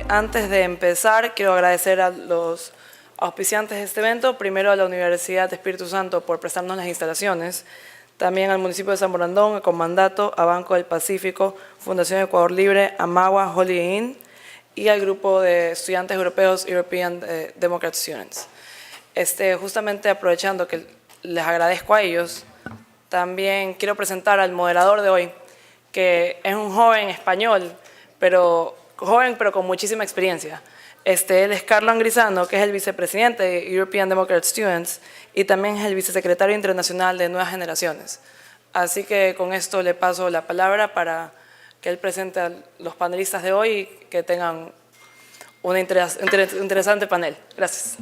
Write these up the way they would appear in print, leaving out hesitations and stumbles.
Antes de empezar, quiero agradecer a los auspiciantes de este evento, primero a la Universidad de Espíritu Santo por prestarnos las instalaciones, también al municipio de San Borondón, a Comandato, a Banco del Pacífico, Fundación Ecuador Libre, a Magua, Holiday Inn y al grupo de estudiantes europeos European Democrat Students. Justamente aprovechando que les agradezco a ellos, también quiero presentar al moderador de hoy, que es un joven español, pero con muchísima experiencia. Él es Carlo Angrisano, que es el vicepresidente de European Democrat Students y también es el vicesecretario internacional de Nuevas Generaciones. Así que con esto le paso la palabra para que él presente a los panelistas de hoy y que tengan un interesante panel. Gracias.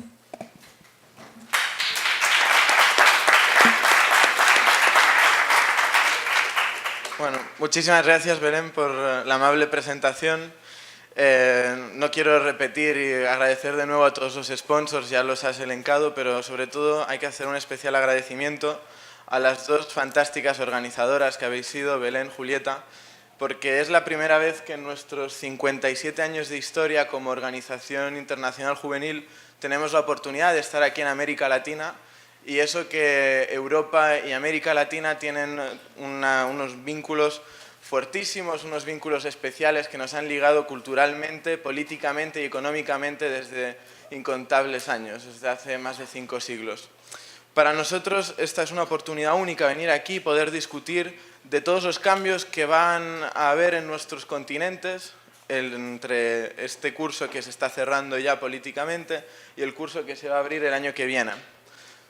Bueno, muchísimas gracias, Belén, por la amable presentación. No quiero repetir y agradecer de nuevo a todos los sponsors, ya los has elencado, pero sobre todo hay que hacer un especial agradecimiento a las dos fantásticas organizadoras que habéis sido, Belén, Julieta, porque es la primera vez que en nuestros 57 años de historia como organización internacional juvenil tenemos la oportunidad de estar aquí en América Latina. Y eso que Europa y América Latina tienen unos vínculos fuertísimos, unos vínculos especiales que nos han ligado culturalmente, políticamente y económicamente desde incontables años, desde hace más de 5 siglos. Para nosotros esta es una oportunidad única, venir aquí y poder discutir de todos los cambios que van a haber en nuestros continentes, entre este curso que se está cerrando ya políticamente y el curso que se va a abrir el año que viene.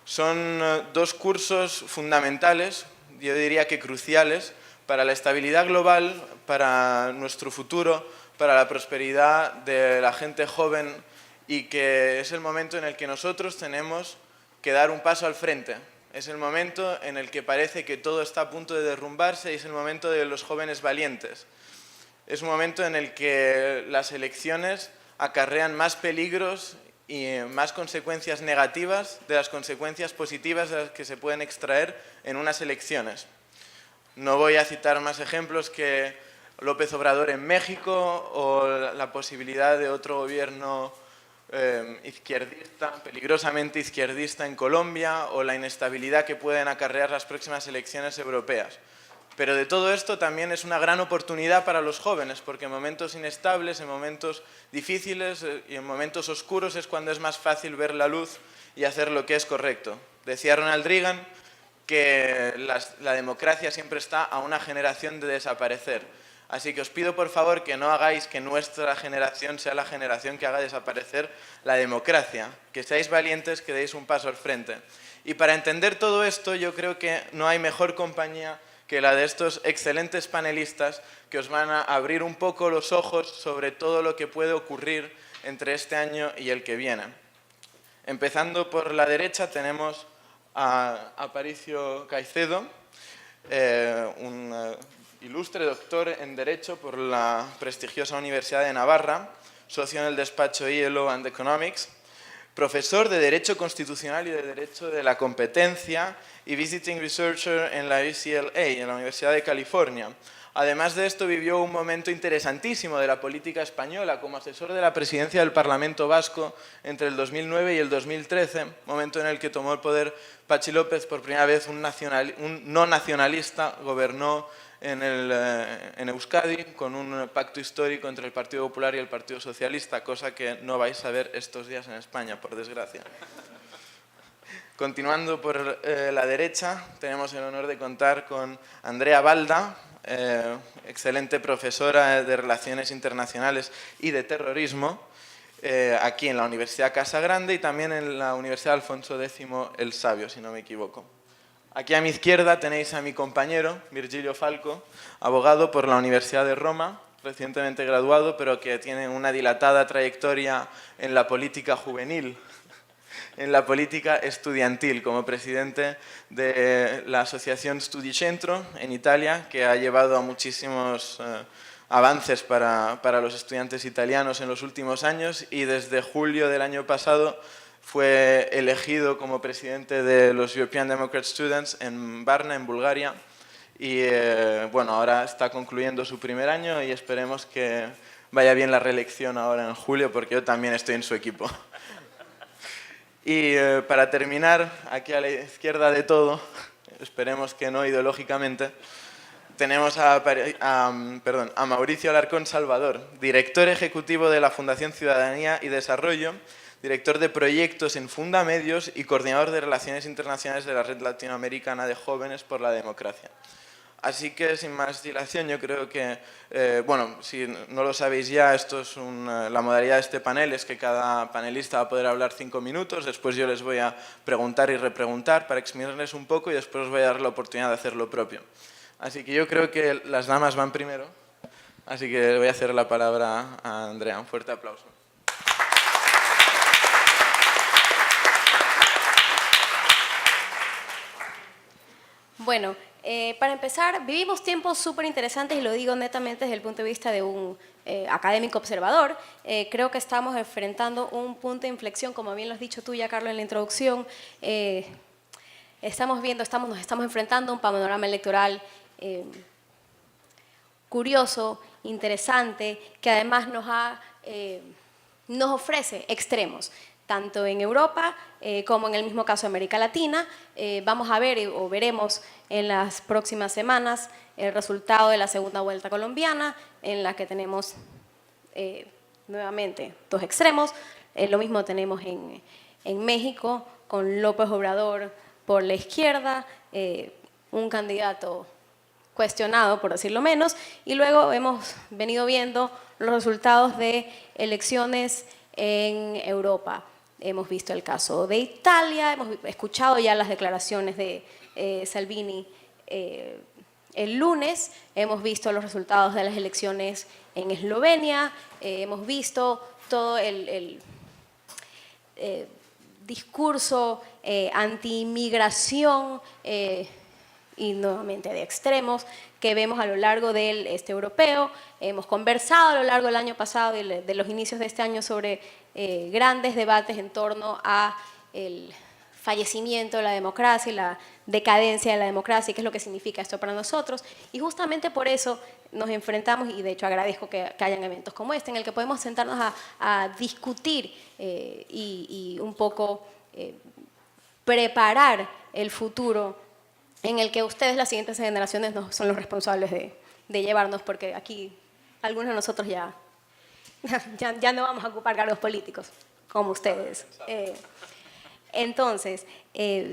Son dos cursos fundamentales, yo diría que cruciales, para la estabilidad global, para nuestro futuro, para la prosperidad de la gente joven y que es el momento en el que nosotros tenemos que dar un paso al frente. Es el momento en el que parece que todo está a punto de derrumbarse y es el momento de los jóvenes valientes. Es un momento en el que las elecciones acarrean más peligros y más consecuencias negativas de las consecuencias positivas de las que se pueden extraer en unas elecciones. No voy a citar más ejemplos que López Obrador en México o la posibilidad de otro gobierno izquierdista, peligrosamente izquierdista en Colombia o la inestabilidad que pueden acarrear las próximas elecciones europeas. Pero de todo esto también es una gran oportunidad para los jóvenes, porque en momentos inestables, en momentos difíciles y en momentos oscuros es cuando es más fácil ver la luz y hacer lo que es correcto. Decía Ronald Reagan que la democracia siempre está a una generación de desaparecer. Así que os pido por favor que no hagáis que nuestra generación sea la generación que haga desaparecer la democracia, que seáis valientes, que deis un paso al frente. Y para entender todo esto yo creo que no hay mejor compañía que la de estos excelentes panelistas que os van a abrir un poco los ojos sobre todo lo que puede ocurrir entre este año y el que viene. Empezando por la derecha tenemos a Aparicio Caicedo, un ilustre doctor en Derecho por la prestigiosa Universidad de Navarra, socio en el despacho ILO and Economics, profesor de Derecho Constitucional y de Derecho de la Competencia y Visiting Researcher en la UCLA, en la Universidad de California. Además de esto, vivió un momento interesantísimo de la política española como asesor de la presidencia del Parlamento Vasco entre el 2009 y el 2013, momento en el que tomó el poder Patxi López, por primera vez un no nacionalista, gobernó en Euskadi con un pacto histórico entre el Partido Popular y el Partido Socialista, cosa que no vais a ver estos días en España, por desgracia. Continuando por la derecha, tenemos el honor de contar con Andrea Balda, excelente profesora de Relaciones Internacionales y de Terrorismo, aquí en la Universidad Casa Grande y también en la Universidad Alfonso X el Sabio, si no me equivoco. Aquí a mi izquierda tenéis a mi compañero, Virgilio Falco, abogado por la Universidad de Roma, recientemente graduado, pero que tiene una dilatada trayectoria en la política juvenil, en la política estudiantil, como presidente de la Asociación Studicentro en Italia, que ha llevado a muchísimos avances para los estudiantes italianos en los últimos años y desde julio del año pasado fue elegido como presidente de los European Democrat Students en Varna, en Bulgaria, y bueno, ahora está concluyendo su primer año y esperemos que vaya bien la reelección ahora en julio, porque yo también estoy en su equipo. Y para terminar, aquí a la izquierda de todo, esperemos que no ideológicamente, tenemos a Mauricio Alarcón Salvador, director ejecutivo de la Fundación Ciudadanía y Desarrollo, director de proyectos en Fundamedios y coordinador de Relaciones Internacionales de la Red Latinoamericana de Jóvenes por la Democracia. Así que, sin más dilación, yo creo que, bueno, si no lo sabéis ya, esto es la modalidad de este panel es que cada panelista va a poder hablar 5 minutos, después yo les voy a preguntar y repreguntar para exprimirles un poco y después os voy a dar la oportunidad de hacer lo propio. Así que yo creo que las damas van primero, así que le voy a hacer la palabra a Andrea. Un fuerte aplauso. Bueno, para empezar, vivimos tiempos súper interesantes y lo digo netamente desde el punto de vista de un académico observador. Creo que estamos enfrentando un punto de inflexión, como bien lo has dicho tú ya, Carlos, en la introducción. Nos estamos enfrentando a un panorama electoral curioso, interesante, que además nos ofrece extremos, tanto en Europa como en el mismo caso de América Latina. Vamos a ver o veremos en las próximas semanas el resultado de la segunda vuelta colombiana, en la que tenemos nuevamente dos extremos. Lo mismo tenemos en México, con López Obrador por la izquierda, un candidato cuestionado, por decirlo menos, y luego hemos venido viendo los resultados de elecciones en Europa. Hemos visto el caso de Italia, hemos escuchado ya las declaraciones de Salvini el lunes, hemos visto los resultados de las elecciones en Eslovenia, hemos visto todo el discurso anti-inmigración y nuevamente de extremos que vemos a lo largo del este europeo. Hemos conversado a lo largo del año pasado y de los inicios de este año sobre grandes debates en torno a el fallecimiento de la democracia y la decadencia de la democracia y qué es lo que significa esto para nosotros. Y justamente por eso nos enfrentamos, y de hecho agradezco que hayan eventos como este, en el que podemos sentarnos a discutir y un poco preparar el futuro en el que ustedes, las siguientes generaciones, no son los responsables de llevarnos, porque aquí algunos de nosotros ya no vamos a ocupar cargos políticos, como ustedes. Entonces,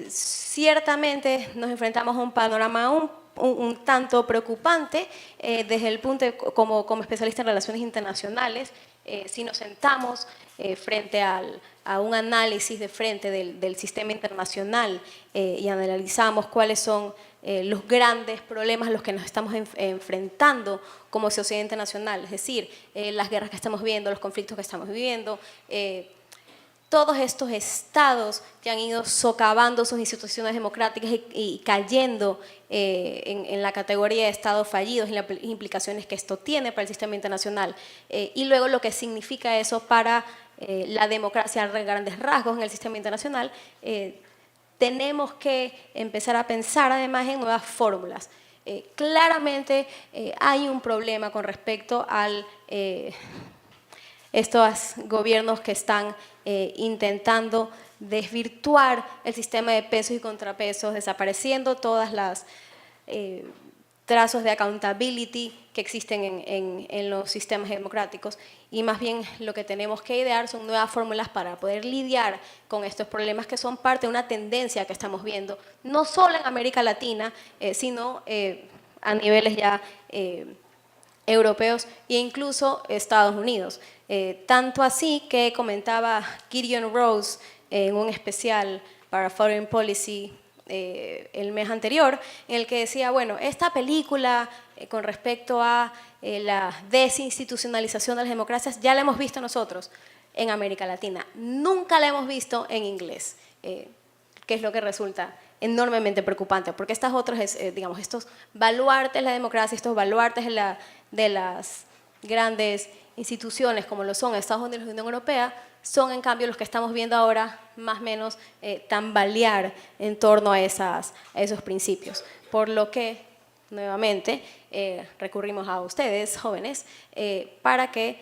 ciertamente nos enfrentamos a un panorama un tanto preocupante desde el punto de, como especialista en relaciones internacionales. Si nos sentamos frente a un análisis de frente del sistema internacional y analizamos cuáles son los grandes problemas a los que nos estamos enfrentando como sociedad internacional, es decir, las guerras que estamos viendo, los conflictos que estamos viviendo, todos estos estados que han ido socavando sus instituciones democráticas y cayendo en la categoría de estados fallidos y las implicaciones que esto tiene para el sistema internacional. Y luego lo que significa eso para la democracia a grandes rasgos en el sistema internacional. Tenemos que empezar a pensar además en nuevas fórmulas. Claramente hay un problema con respecto a estos gobiernos que están intentando desvirtuar el sistema de pesos y contrapesos, desapareciendo todas las trazos de accountability que existen en los sistemas democráticos, y más bien lo que tenemos que idear son nuevas fórmulas para poder lidiar con estos problemas que son parte de una tendencia que estamos viendo, no solo en América Latina, sino a niveles ya europeos e incluso Estados Unidos. Tanto así que comentaba Gideon Rose en un especial para Foreign Policy el mes anterior, en el que decía, bueno, esta película con respecto a la desinstitucionalización de las democracias ya la hemos visto nosotros en América Latina, nunca la hemos visto en inglés, que es lo que resulta enormemente preocupante, porque estas otras, digamos, estos baluartes de la democracia, estos baluartes de las grandes instituciones como lo son Estados Unidos y la Unión Europea, son en cambio los que estamos viendo ahora más o menos tambalear en torno a esos principios. Por lo que, nuevamente, recurrimos a ustedes, jóvenes, para que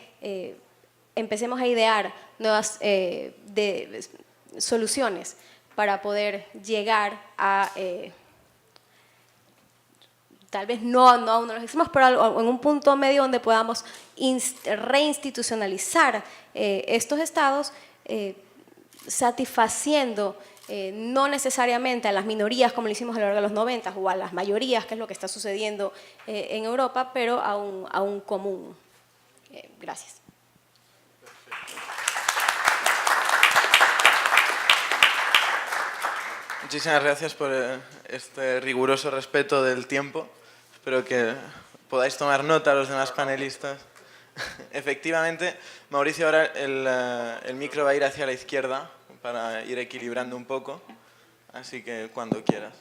empecemos a idear nuevas soluciones para poder llegar a, tal vez no a uno de los extremos, pero en un punto medio donde podamos reinstitucionalizar estos estados, satisfaciendo no necesariamente a las minorías como lo hicimos a lo largo de los 90 o a las mayorías, que es lo que está sucediendo en Europa, pero a un común. Gracias. Muchísimas gracias por este riguroso respeto del tiempo. Espero que podáis tomar nota los demás panelistas. Efectivamente, Mauricio, ahora el micro va a ir hacia la izquierda para ir equilibrando un poco, así que cuando quieras.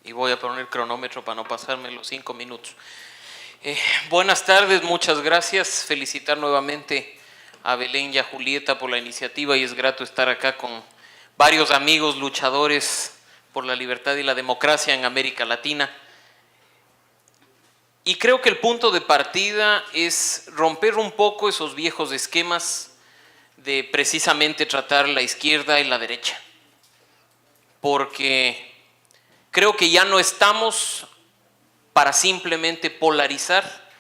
Y voy a poner cronómetro para no pasarme los 5 minutos. Buenas tardes, muchas gracias. Felicitar nuevamente a Belén y a Julieta por la iniciativa y es grato estar acá con varios amigos luchadores por la libertad y la democracia en América Latina. Y creo que el punto de partida es romper un poco esos viejos esquemas de precisamente tratar la izquierda y la derecha. Porque creo que ya no estamos para simplemente polarizar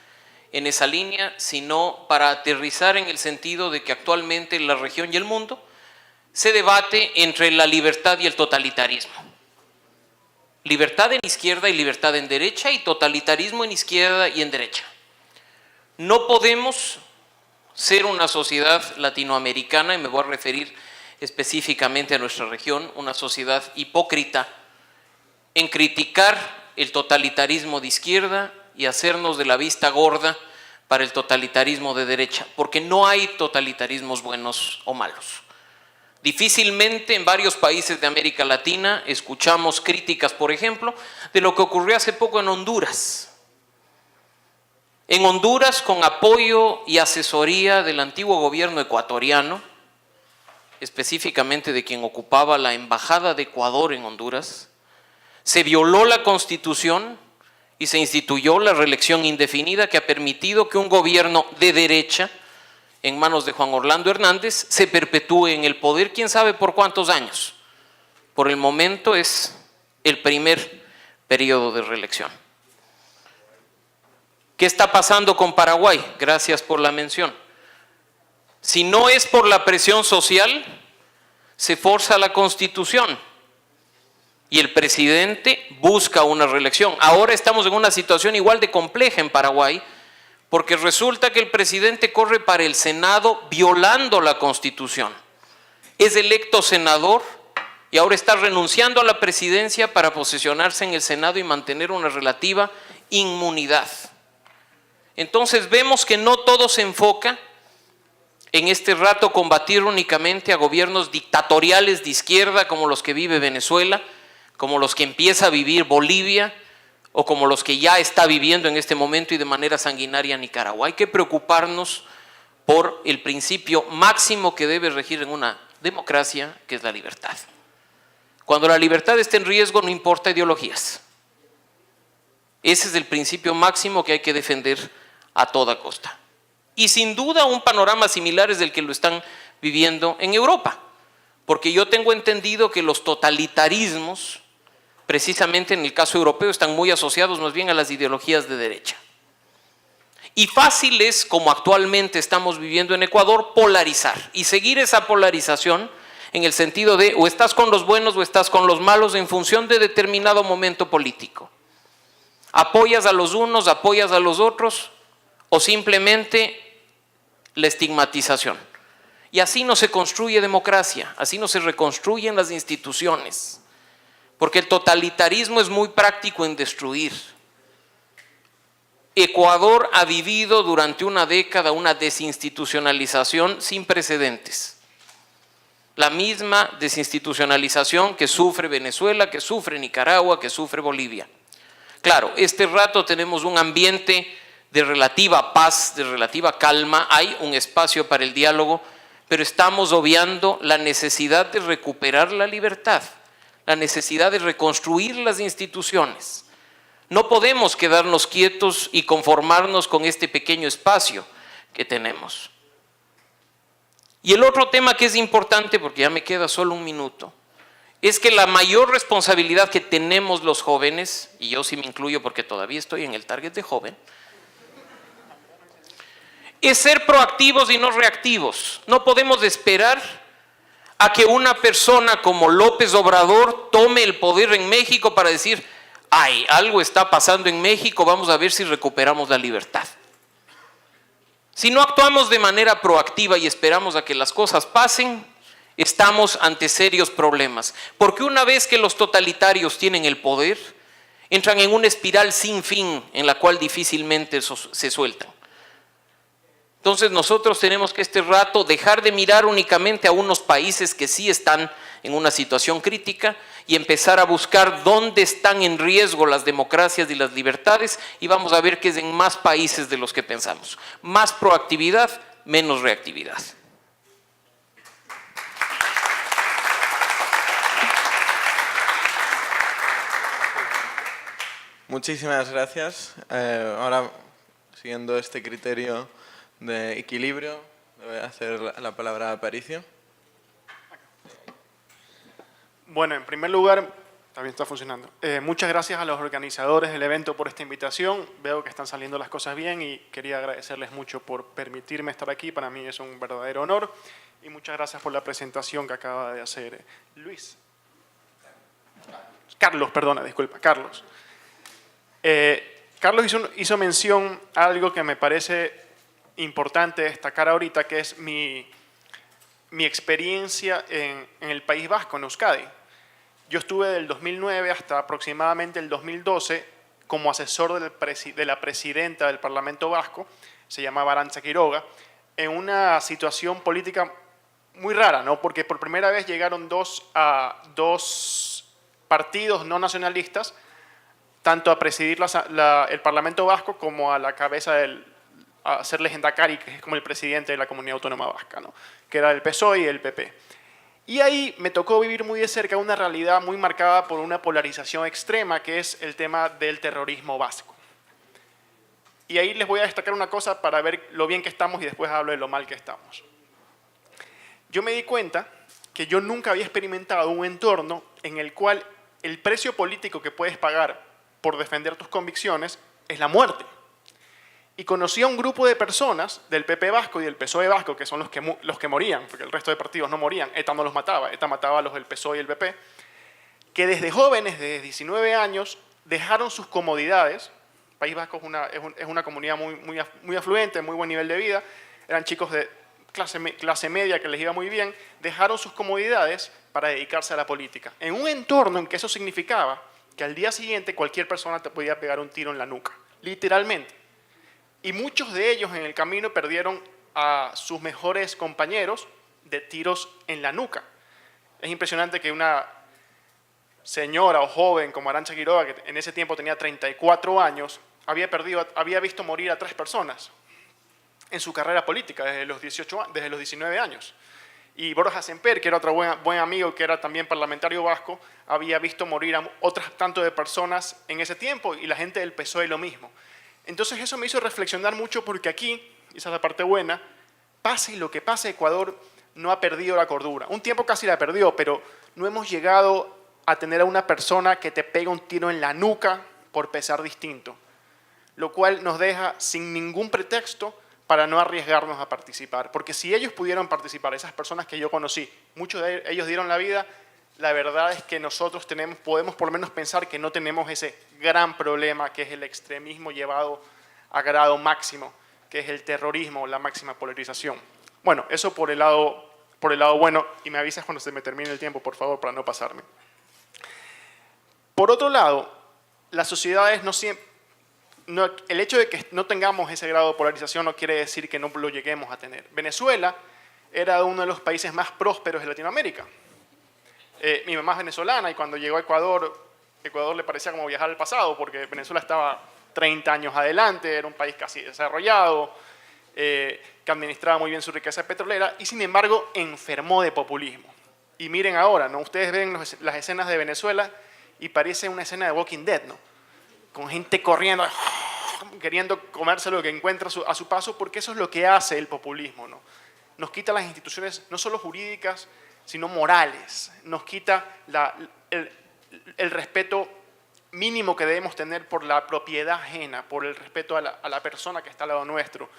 en esa línea, sino para aterrizar en el sentido de que actualmente la región y el mundo se debate entre la libertad y el totalitarismo. Libertad en izquierda y libertad en derecha, y totalitarismo en izquierda y en derecha. No podemos ser una sociedad latinoamericana, y me voy a referir específicamente a nuestra región, una sociedad hipócrita en criticar el totalitarismo de izquierda y hacernos de la vista gorda para el totalitarismo de derecha, porque no hay totalitarismos buenos o malos. Difícilmente en varios países de América Latina escuchamos críticas, por ejemplo, de lo que ocurrió hace poco en Honduras. En Honduras, con apoyo y asesoría del antiguo gobierno ecuatoriano, específicamente de quien ocupaba la embajada de Ecuador en Honduras, se violó la Constitución y se instituyó la reelección indefinida que ha permitido que un gobierno de derecha en manos de Juan Orlando Hernández se perpetúe en el poder, quién sabe por cuántos años. Por el momento es el primer periodo de reelección. ¿Qué está pasando con Paraguay? Gracias por la mención. Si no es por la presión social, se forza la Constitución y el presidente busca una reelección. Ahora estamos en una situación igual de compleja en Paraguay, porque resulta que el presidente corre para el Senado violando la Constitución. Es electo senador y ahora está renunciando a la presidencia para posesionarse en el Senado y mantener una relativa inmunidad. Entonces vemos que no todo se enfoca en este rato combatir únicamente a gobiernos dictatoriales de izquierda como los que vive Venezuela, como los que empieza a vivir Bolivia, o como los que ya está viviendo en este momento y de manera sanguinaria Nicaragua. Hay que preocuparnos por el principio máximo que debe regir en una democracia, que es la libertad. Cuando la libertad está en riesgo, no importa ideologías. Ese es el principio máximo que hay que defender a toda costa. Y sin duda un panorama similar es el que lo están viviendo en Europa, porque yo tengo entendido que los totalitarismos, precisamente en el caso europeo, están muy asociados más bien a las ideologías de derecha. Y fácil es, como actualmente estamos viviendo en Ecuador, polarizar y seguir esa polarización en el sentido de o estás con los buenos o estás con los malos en función de determinado momento político. Apoyas a los unos, apoyas a los otros o simplemente la estigmatización. Y así no se construye democracia, así no se reconstruyen las instituciones. Porque el totalitarismo es muy práctico en destruir. Ecuador ha vivido durante una década una desinstitucionalización sin precedentes. La misma desinstitucionalización que sufre Venezuela, que sufre Nicaragua, que sufre Bolivia. Claro, este rato tenemos un ambiente de relativa paz, de relativa calma, hay un espacio para el diálogo, pero estamos obviando la necesidad de recuperar la libertad, la necesidad de reconstruir las instituciones. No podemos quedarnos quietos y conformarnos con este pequeño espacio que tenemos. Y el otro tema que es importante, porque ya me queda solo un minuto, es que la mayor responsabilidad que tenemos los jóvenes, y yo sí me incluyo porque todavía estoy en el target de joven, es ser proactivos y no reactivos. No podemos esperar a que una persona como López Obrador tome el poder en México para decir, ay, algo está pasando en México, vamos a ver si recuperamos la libertad. Si no actuamos de manera proactiva y esperamos a que las cosas pasen, estamos ante serios problemas. Porque una vez que los totalitarios tienen el poder, entran en una espiral sin fin en la cual difícilmente se sueltan. Entonces nosotros tenemos que este rato dejar de mirar únicamente a unos países que sí están en una situación crítica y empezar a buscar dónde están en riesgo las democracias y las libertades, y vamos a ver que es en más países de los que pensamos. Más proactividad, menos reactividad. Muchísimas gracias. Ahora, siguiendo este criterio de equilibrio, le voy a hacer la palabra a Aparicio. Bueno, en primer lugar, también está funcionando. Muchas gracias a los organizadores del evento por esta invitación. Veo que están saliendo las cosas bien y quería agradecerles mucho por permitirme estar aquí. Para mí es un verdadero honor. Y muchas gracias por la presentación que acaba de hacer Carlos, perdona, disculpa, Carlos. Carlos hizo mención a algo que me parece importante destacar ahorita, que es mi experiencia en el País Vasco, en Euskadi. Yo estuve del 2009 hasta aproximadamente el 2012 como asesor de la presidenta del Parlamento Vasco, se llamaba Arantza Quiroga, en una situación política muy rara, ¿no? Porque por primera vez llegaron dos partidos no nacionalistas, tanto a presidir el Parlamento Vasco como a la cabeza a ser lehendakari, que es como el presidente de la Comunidad Autónoma Vasca, ¿no? Que era el PSOE y el PP. Y ahí me tocó vivir muy de cerca una realidad muy marcada por una polarización extrema, que es el tema del terrorismo vasco. Y ahí les voy a destacar una cosa para ver lo bien que estamos y después hablo de lo mal que estamos. Yo me di cuenta que yo nunca había experimentado un entorno en el cual el precio político que puedes pagar por defender tus convicciones es la muerte. Y conocí a un grupo de personas del PP vasco y del PSOE vasco, que son los que morían, porque el resto de partidos no morían, ETA no los mataba, ETA mataba a los del PSOE y el PP, que desde jóvenes, desde 19 años, dejaron sus comodidades. País Vasco es una comunidad muy afluente, muy buen nivel de vida, eran chicos de clase media que les iba muy bien, dejaron sus comodidades para dedicarse a la política. En un entorno en que eso significaba que al día siguiente cualquier persona te podía pegar un tiro en la nuca, literalmente. Y muchos de ellos en el camino perdieron a sus mejores compañeros de tiros en la nuca. Es impresionante que una señora o joven como Arantza Quiroga, que en ese tiempo tenía 34 años, había visto morir a 3 personas en su carrera política desde los 19 años. Y Borja Semper, que era otro buen amigo, que era también parlamentario vasco, había visto morir a otras tanto de personas en ese tiempo, y la gente del PSOE lo mismo. Entonces eso me hizo reflexionar mucho, porque aquí, y esa es la parte buena, pase lo que pase, Ecuador no ha perdido la cordura. Un tiempo casi la perdió, pero no hemos llegado a tener a una persona que te pega un tiro en la nuca por pensar distinto, lo cual nos deja sin ningún pretexto para no arriesgarnos a participar. Porque si ellos pudieron participar, esas personas que yo conocí, muchos de ellos dieron la vida, la verdad es que nosotros podemos por lo menos pensar que no tenemos ese gran problema que es el extremismo llevado a grado máximo, que es el terrorismo, la máxima polarización. Bueno, eso por el lado bueno, y me avisas cuando se me termine el tiempo, por favor, para no pasarme. Por otro lado, las sociedades el hecho de que no tengamos ese grado de polarización no quiere decir que no lo lleguemos a tener. Venezuela era uno de los países más prósperos de Latinoamérica. Mi mamá es venezolana y cuando llegó a Ecuador le parecía como viajar al pasado, porque Venezuela estaba 30 años adelante, era un país casi desarrollado, que administraba muy bien su riqueza petrolera, y sin embargo enfermó de populismo. Y miren ahora, ¿no? Ustedes ven las escenas de Venezuela y parece una escena de Walking Dead, ¿no? Con gente corriendo, queriendo comerse lo que encuentra a su paso, porque eso es lo que hace el populismo, ¿no? Nos quita las instituciones no solo jurídicas, sino morales. Nos quita el respeto mínimo que debemos tener por la propiedad ajena, por el respeto a la persona que está al lado nuestro,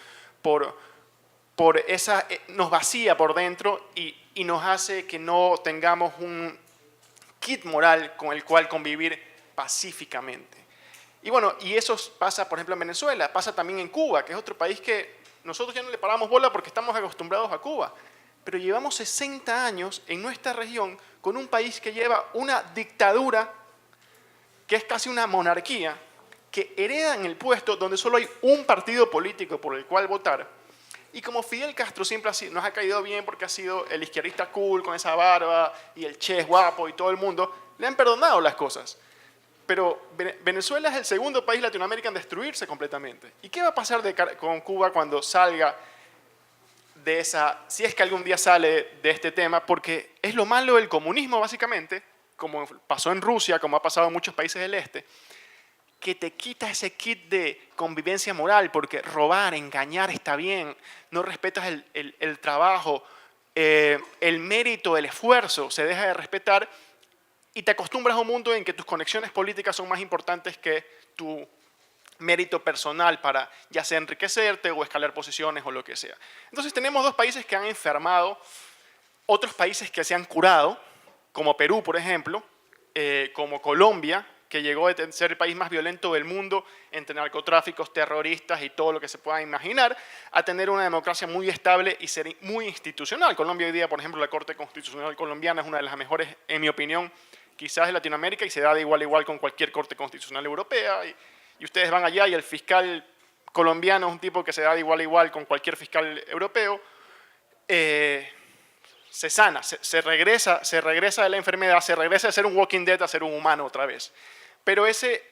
nos vacía por dentro y nos hace que no tengamos un kit moral con el cual convivir pacíficamente. Y bueno, y eso pasa, por ejemplo, en Venezuela, pasa también en Cuba, que es otro país que nosotros ya no le paramos bola porque estamos acostumbrados a Cuba. Pero llevamos 60 años en nuestra región con un país que lleva una dictadura que es casi una monarquía, que hereda en el puesto donde solo hay un partido político por el cual votar. Y como Fidel Castro siempre nos ha caído bien porque ha sido el izquierdista cool con esa barba y el che guapo y todo el mundo, le han perdonado las cosas. Pero Venezuela es el segundo país de Latinoamérica en destruirse completamente. ¿Y qué va a pasar con Cuba cuando salga de esa, si es que algún día sale de este tema? Porque es lo malo del comunismo, básicamente, como pasó en Rusia, como ha pasado en muchos países del este, que te quita ese kit de convivencia moral, porque robar, engañar está bien, no respetas el trabajo, el mérito, el esfuerzo se deja de respetar y te acostumbras a un mundo en que tus conexiones políticas son más importantes que tu mérito personal para ya sea enriquecerte o escalar posiciones o lo que sea. Entonces tenemos dos países que han enfermado, otros países que se han curado, como Perú, por ejemplo, como Colombia, que llegó a ser el país más violento del mundo entre narcotráficos, terroristas y todo lo que se pueda imaginar, a tener una democracia muy estable y ser muy institucional. Colombia hoy día, por ejemplo, la Corte Constitucional colombiana es una de las mejores, en mi opinión, quizás de Latinoamérica, y se da de igual a igual con cualquier Corte Constitucional europea. Y ustedes van allá y el fiscal colombiano es un tipo que se da de igual a igual con cualquier fiscal europeo. Se sana, se regresa de la enfermedad, se regresa de ser un walking dead a ser un humano otra vez. Pero ese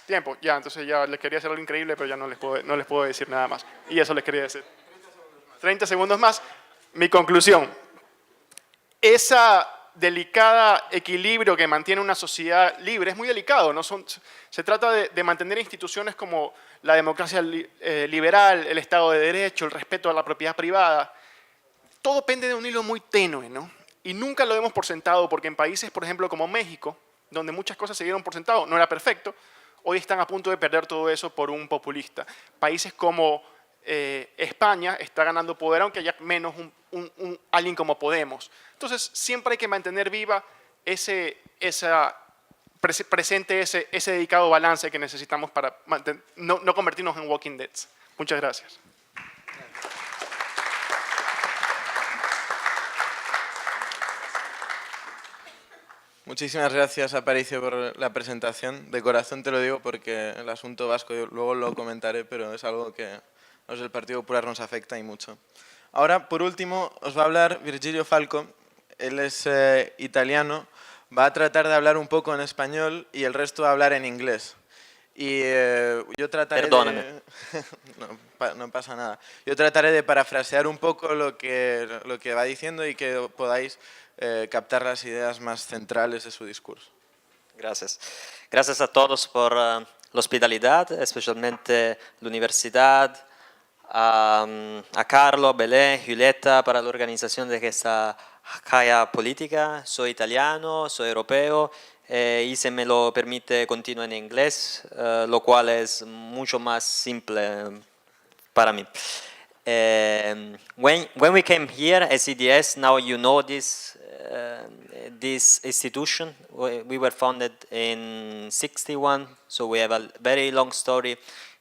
tiempo, ya, entonces ya les quería hacer algo increíble, pero ya no les puedo decir nada más. Y eso les quería decir. 30 segundos más. Mi conclusión. Esa delicada equilibrio que mantiene una sociedad libre es muy delicado, ¿no? Se trata de mantener instituciones como la democracia liberal, el Estado de Derecho, el respeto a la propiedad privada. Todo pende de un hilo muy tenue, ¿no? Y nunca lo demos por sentado, porque en países, por ejemplo, como México, donde muchas cosas se dieron por sentado, no era perfecto, hoy están a punto de perder todo eso por un populista. Países como España está ganando poder, aunque haya menos alguien como Podemos. Entonces, siempre hay que mantener viva presente ese dedicado balance que necesitamos para no convertirnos en walking deads. Muchas gracias. Muchísimas gracias, Aparicio, por la presentación. De corazón te lo digo porque el asunto vasco yo luego lo comentaré, pero es algo que a los del Partido Popular nos afecta y mucho. Ahora, por último, os va a hablar Virgilio Falco. Él es italiano, va a tratar de hablar un poco en español y el resto va a hablar en inglés. Y yo trataré Perdóname. no pasa nada. Yo trataré de parafrasear un poco lo que va diciendo y que podáis captar las ideas más centrales de su discurso. Gracias. Gracias a todos por la hospitalidad, especialmente la universidad, a Carlo, Belén, Julieta, para la organización de esta calle política. Soy italiano, soy europeo y se me lo permite continuar en inglés, lo cual es mucho más simple para mí. When we came here as CDS, now you know this institution. We were founded in '61, so we have a very long story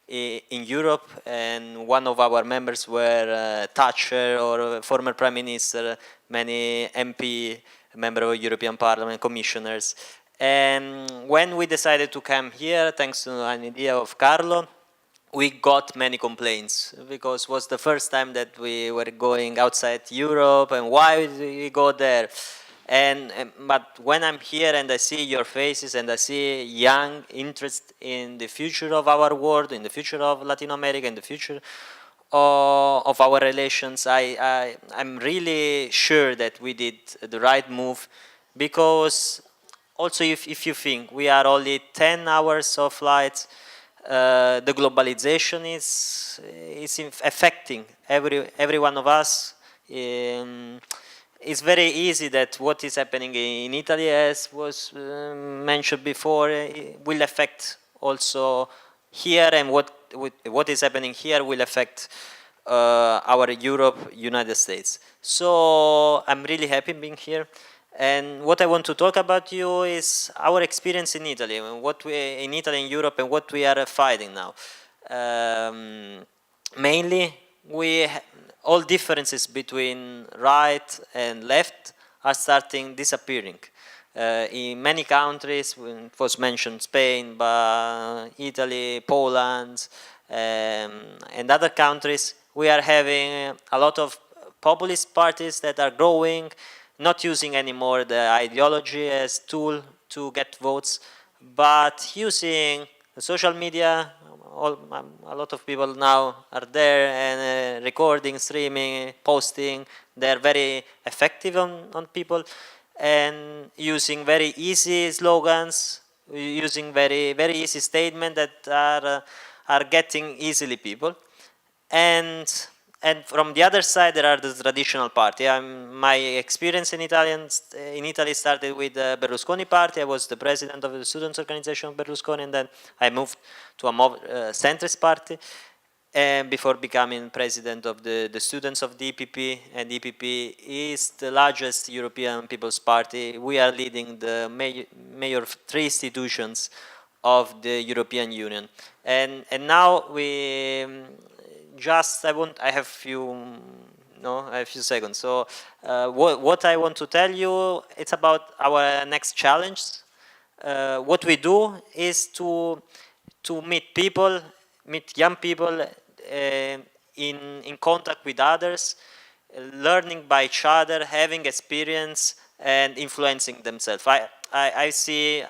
in Europe, and one of our members were Thatcher or former Prime Minister, many MP, member of European Parliament, commissioners. And when we decided to come here, thanks to an idea of Carlo, we got many complaints because it was the first time that we were going outside Europe, and why did we go there? But when I'm here and I see your faces and I see young interest in the future of our world, in the future of Latin America, in the future of our relations, I'm really sure that we did the right move, because also if you think we are only 10 hours of flight The globalization is affecting every one of us. It's very easy that what is happening in Italy, as was mentioned before, will affect also here, and what is happening here will affect our Europe, United States. So I'm really happy being here. And what I want to talk about you is our experience in Italy, and what we in Italy and Europe, and what we are fighting now. Mainly, all differences between right and left are starting disappearing. In many countries, it was mentioned Spain, but Italy, Poland, and other countries, we are having a lot of populist parties that are growing, not using anymore the ideology as tool to get votes, but using the social media. A lot of people now are there and recording, streaming, posting. They're very effective on people, and using very easy slogans, using very easy statements that are getting easily people. And from the other side, there are the traditional party. My experience in Italy started with the Berlusconi party. I was the president of the students' organization of Berlusconi, and then I moved to a more centrist party before becoming president of the students of the EPP. And the EPP is the largest European People's Party. We are leading the major three institutions of the European Union. And now I have a few seconds. So what I want to tell you, it's about our next challenge. What we do is to meet young people in contact with others, learning by each other, having experience, and influencing themselves. I see,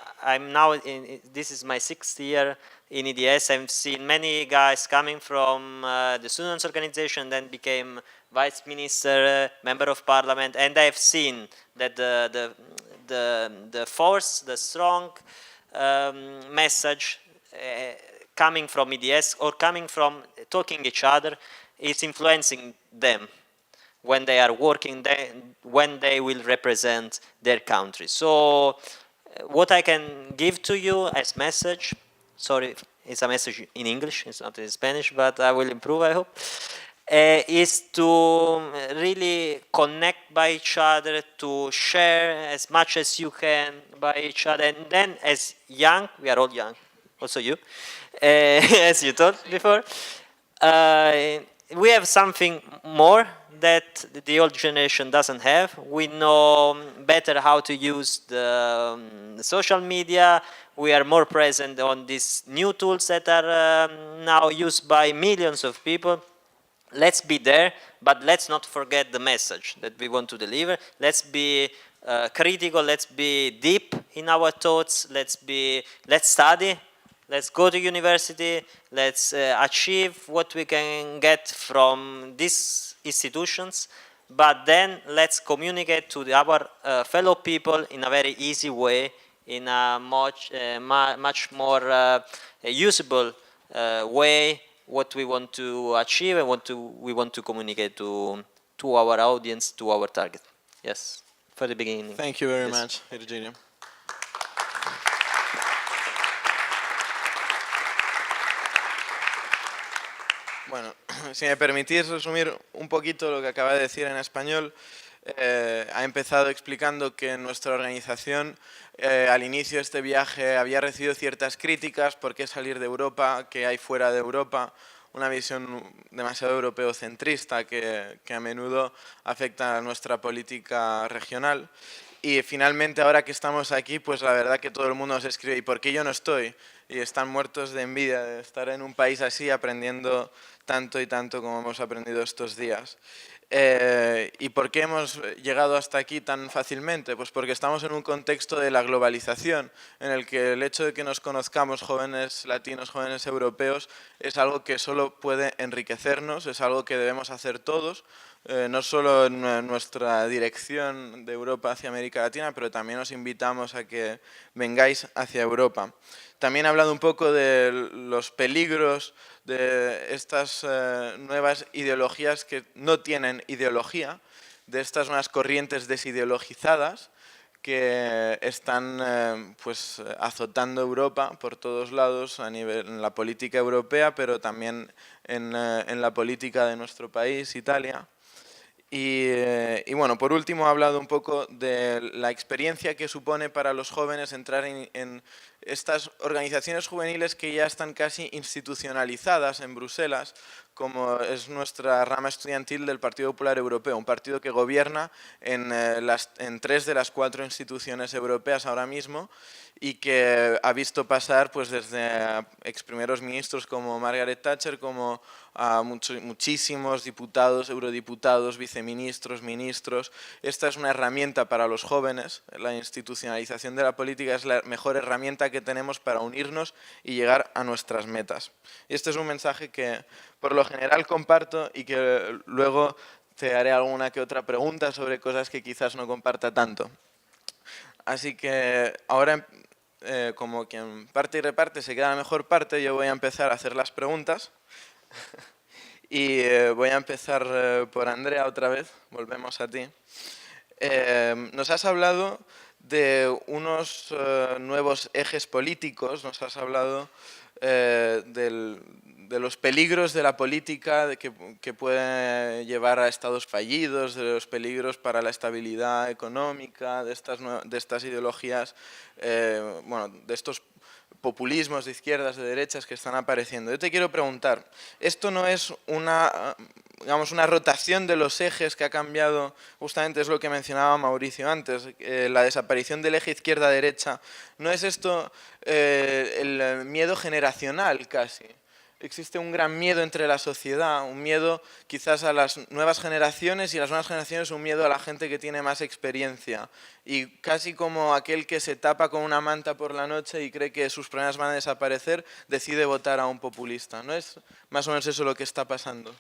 this is my 6th year in EDS. I've seen many guys coming from the students' organization, then became vice minister, member of parliament, and I've seen that the force, the strong message coming from EDS or coming from talking each other is influencing them when they are working, when they will represent their country. So what I can give to you as message, sorry, it's a message in English, it's not in Spanish, but I will improve, I hope, is to really connect by each other, to share as much as you can by each other. And then as young, we are all young, also you, as you told before, we have something more that the old generation doesn't have. We know better how to use the social media. We are more present on these new tools that are now used by millions of people. Let's be there, but let's not forget the message that we want to deliver. Let's be critical, let's be deep in our thoughts, let's study, let's go to university, let's achieve what we can get from these institutions, but then let's communicate to our fellow people in a very easy way, in a much more usable way, what we want to achieve and we want to communicate to our audience, to our target. Yes, for the beginning. Thank you very much, Virginia. Bueno, si me permitís resumir un poquito lo que acaba de decir en español, ha empezado explicando que nuestra organización al inicio de este viaje había recibido ciertas críticas, por qué salir de Europa, qué hay fuera de Europa, una visión demasiado europeocentrista que a menudo afecta a nuestra política regional. Y finalmente, ahora que estamos aquí, pues la verdad que todo el mundo nos escribe ¿y por qué yo no estoy? Y están muertos de envidia de estar en un país así aprendiendo tanto y tanto como hemos aprendido estos días. ¿Y por qué hemos llegado hasta aquí tan fácilmente? Pues porque estamos en un contexto de la globalización, en el que el hecho de que nos conozcamos jóvenes latinos, jóvenes europeos, es algo que solo puede enriquecernos, es algo que debemos hacer todos, no solo en nuestra dirección de Europa hacia América Latina, pero también os invitamos a que vengáis hacia Europa. También ha hablado un poco de los peligros de estas nuevas ideologías que no tienen ideología, de estas nuevas corrientes desideologizadas que están pues, azotando Europa por todos lados a nivel en la política europea, pero también en la política de nuestro país, Italia. Y bueno, por último ha hablado un poco de la experiencia que supone para los jóvenes entrar en estas organizaciones juveniles que ya están casi institucionalizadas en Bruselas, como es nuestra rama estudiantil del Partido Popular Europeo, un partido que gobierna en 3 de las 4 instituciones europeas ahora mismo y que ha visto pasar pues, desde ex primeros ministros como Margaret Thatcher, como a muchísimos diputados, eurodiputados, viceministros, ministros. Esta es una herramienta para los jóvenes. La institucionalización de la política es la mejor herramienta que tenemos para unirnos y llegar a nuestras metas. Y este es un mensaje que por lo general comparto y que luego te haré alguna que otra pregunta sobre cosas que quizás no comparta tanto. Así que ahora, como quien parte y reparte se queda la mejor parte, yo voy a empezar a hacer las preguntas. Y voy a empezar por Andrea otra vez, volvemos a ti. Nos has hablado de unos nuevos ejes políticos, nos has hablado de los peligros de la política que puede llevar a estados fallidos, de los peligros para la estabilidad económica, de estas ideologías, bueno, de estos populismos de izquierdas, de derechas que están apareciendo. Yo te quiero preguntar, ¿esto no es una rotación de los ejes que ha cambiado? Justamente es lo que mencionaba Mauricio antes, la desaparición del eje izquierda-derecha. ¿No es esto el miedo generacional casi? Existe un gran miedo entre la sociedad, un miedo quizás a las nuevas generaciones y las nuevas generaciones un miedo a la gente que tiene más experiencia. Y casi como aquel que se tapa con una manta por la noche y cree que sus problemas van a desaparecer, decide votar a un populista. ¿No es más o menos eso lo que está pasando?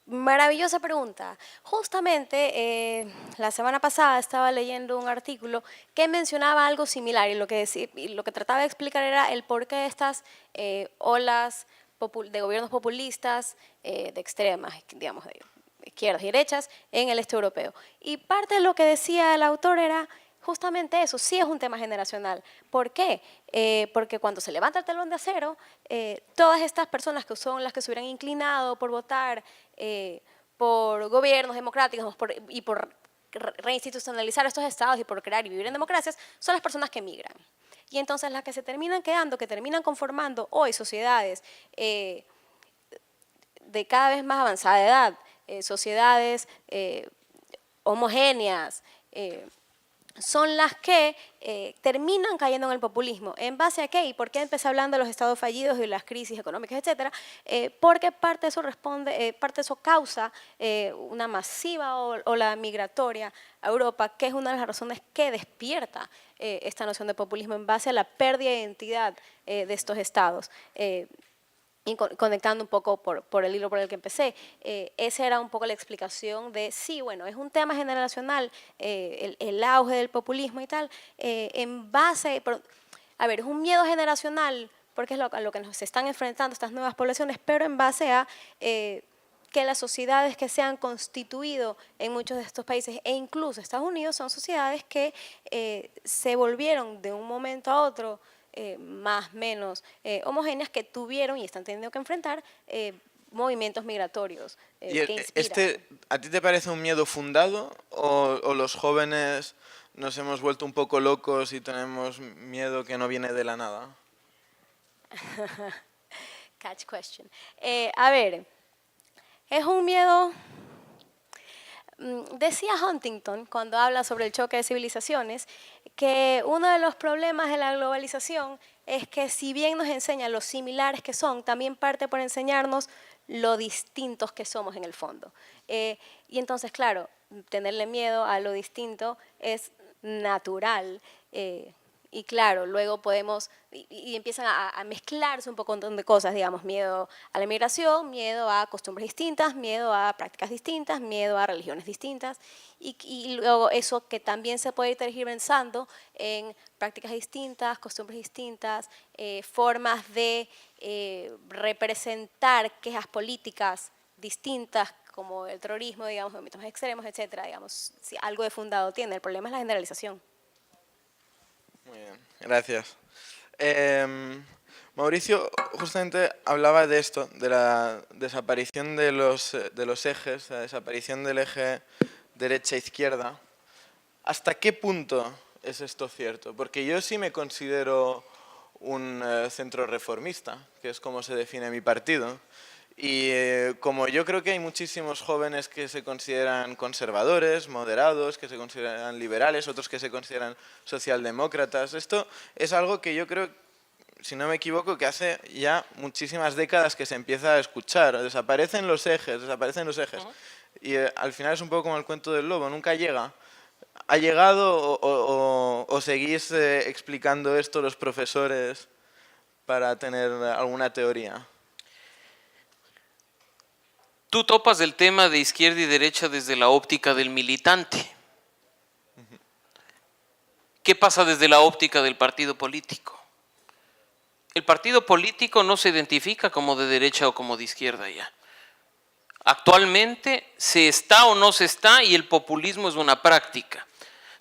Maravillosa pregunta. Justamente la semana pasada estaba leyendo un artículo que mencionaba algo similar y lo que trataba de explicar era el porqué de estas olas de gobiernos populistas de extremas, digamos, de izquierdas y derechas en el este europeo. Y parte de lo que decía el autor era justamente eso, sí es un tema generacional. ¿Por qué? Porque cuando se levanta el telón de acero, todas estas personas que son las que se hubieran inclinado por votar por gobiernos democráticos y por reinstitucionalizar estos estados y por crear y vivir en democracias, son las personas que emigran. Y entonces las que se terminan quedando, que terminan conformando hoy sociedades de cada vez más avanzada edad, sociedades homogéneas, son las que terminan cayendo en el populismo. ¿En base a qué? ¿Y por qué empecé hablando de los estados fallidos y las crisis económicas, etcétera? Porque parte de eso parte de eso causa una masiva ola migratoria a Europa, que es una de las razones que despierta esta noción de populismo en base a la pérdida de identidad de estos estados. Y conectando un poco por el hilo por el que empecé, esa era un poco la explicación de, sí, bueno, es un tema generacional, el auge del populismo y tal, en base, a ver, es un miedo generacional, porque es a lo que nos están enfrentando estas nuevas poblaciones, pero en base a que las sociedades que se han constituido en muchos de estos países, e incluso Estados Unidos, son sociedades que se volvieron de un momento a otro más o menos homogéneas, que tuvieron y están teniendo que enfrentar movimientos migratorios que inspiran. ¿A ti te parece un miedo fundado o los jóvenes nos hemos vuelto un poco locos y tenemos miedo que no viene de la nada? Catch question. A ver, es un miedo. Decía Huntington, cuando habla sobre el choque de civilizaciones, que uno de los problemas de la globalización es que si bien nos enseña lo similares que son, también parte por enseñarnos lo distintos que somos en el fondo. Y entonces, claro, tenerle miedo a lo distinto es natural, Y claro, luego podemos, y empiezan a mezclarse un poco de cosas, digamos, miedo a la inmigración, miedo a costumbres distintas, miedo a prácticas distintas, miedo a religiones distintas, y luego eso que también se puede ir tergiversando en prácticas distintas, costumbres distintas, formas de representar quejas políticas distintas, como el terrorismo, digamos, movimientos extremos, etcétera, digamos, si algo de fundado tiene. El problema es la generalización. Muy bien, gracias. Mauricio justamente hablaba de esto, de la desaparición de los ejes, la desaparición del eje derecha-izquierda. ¿Hasta qué punto es esto cierto? Porque yo sí me considero un centro reformista, que es como se define mi partido. Y como yo creo que hay muchísimos jóvenes que se consideran conservadores, moderados, que se consideran liberales, otros que se consideran socialdemócratas, esto es algo que yo creo, si no me equivoco, que hace ya muchísimas décadas que se empieza a escuchar. Desaparecen los ejes, desaparecen los ejes. Y al final es un poco como el cuento del lobo, nunca llega. ¿Ha llegado o seguís explicando esto los profesores para tener alguna teoría? Tú topas el tema de izquierda y derecha desde la óptica del militante. ¿Qué pasa desde la óptica del partido político? El partido político no se identifica como de derecha o como de izquierda ya. Actualmente se está o no se está y el populismo es una práctica.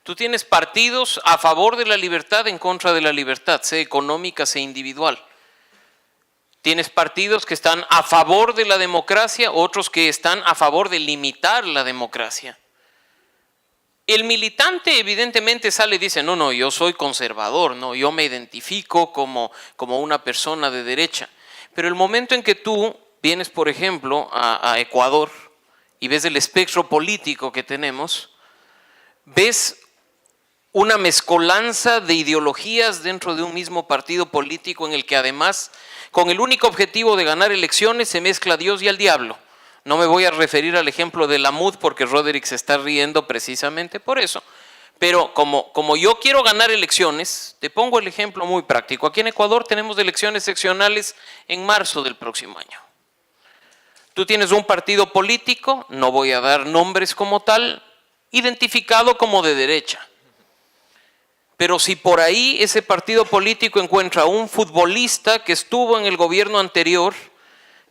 Tú tienes partidos a favor de la libertad, en contra de la libertad, sea económica, sea individual. Tienes partidos que están a favor de la democracia, otros que están a favor de limitar la democracia. El militante evidentemente sale y dice, no, yo soy conservador, no, yo me identifico como una persona de derecha. Pero el momento en que tú vienes, por ejemplo, a Ecuador y ves el espectro político que tenemos, ves una mezcolanza de ideologías dentro de un mismo partido político en el que además, con el único objetivo de ganar elecciones, se mezcla a Dios y al diablo. No me voy a referir al ejemplo de la MUD porque Roderick se está riendo precisamente por eso. Pero como yo quiero ganar elecciones, te pongo el ejemplo muy práctico. Aquí en Ecuador tenemos elecciones seccionales en marzo del próximo año. Tú tienes un partido político, no voy a dar nombres como tal, identificado como de derecha. Pero si por ahí ese partido político encuentra a un futbolista que estuvo en el gobierno anterior,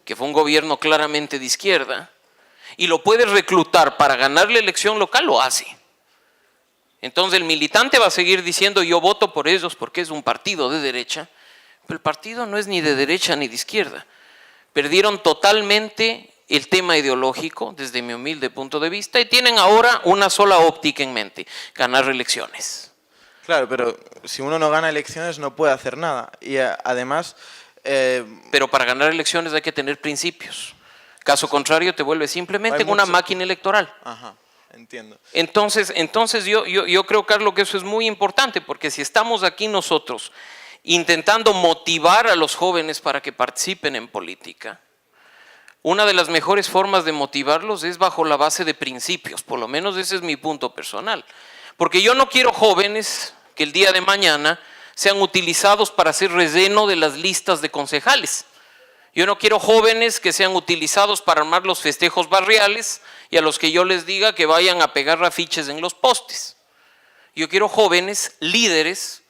que fue un gobierno claramente de izquierda, y lo puede reclutar para ganar la elección local, lo hace. Entonces el militante va a seguir diciendo yo voto por ellos porque es un partido de derecha, pero el partido no es ni de derecha ni de izquierda. Perdieron totalmente el tema ideológico desde mi humilde punto de vista y tienen ahora una sola óptica en mente, ganar elecciones. Claro, pero si uno no gana elecciones no puede hacer nada. Y además... Pero para ganar elecciones hay que tener principios. Caso contrario te vuelve simplemente una máquina electoral. Ajá, entiendo. Entonces yo creo, Carlos, que eso es muy importante porque si estamos aquí nosotros intentando motivar a los jóvenes para que participen en política, una de las mejores formas de motivarlos es bajo la base de principios, por lo menos ese es mi punto personal. Porque yo no quiero jóvenes que el día de mañana sean utilizados para hacer relleno de las listas de concejales. Yo no quiero jóvenes que sean utilizados para armar los festejos barriales y a los que yo les diga que vayan a pegar afiches en los postes. Yo quiero jóvenes líderes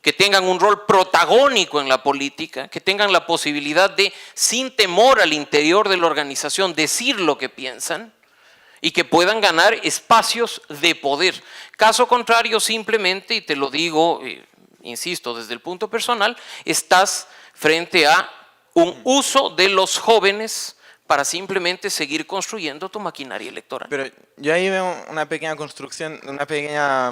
que tengan un rol protagónico en la política, que tengan la posibilidad de, sin temor al interior de la organización, decir lo que piensan y que puedan ganar espacios de poder. Caso contrario, simplemente, y te lo digo, insisto, desde el punto personal, estás frente a un uso de los jóvenes para simplemente seguir construyendo tu maquinaria electoral. Pero yo ahí veo una pequeña construcción, una pequeña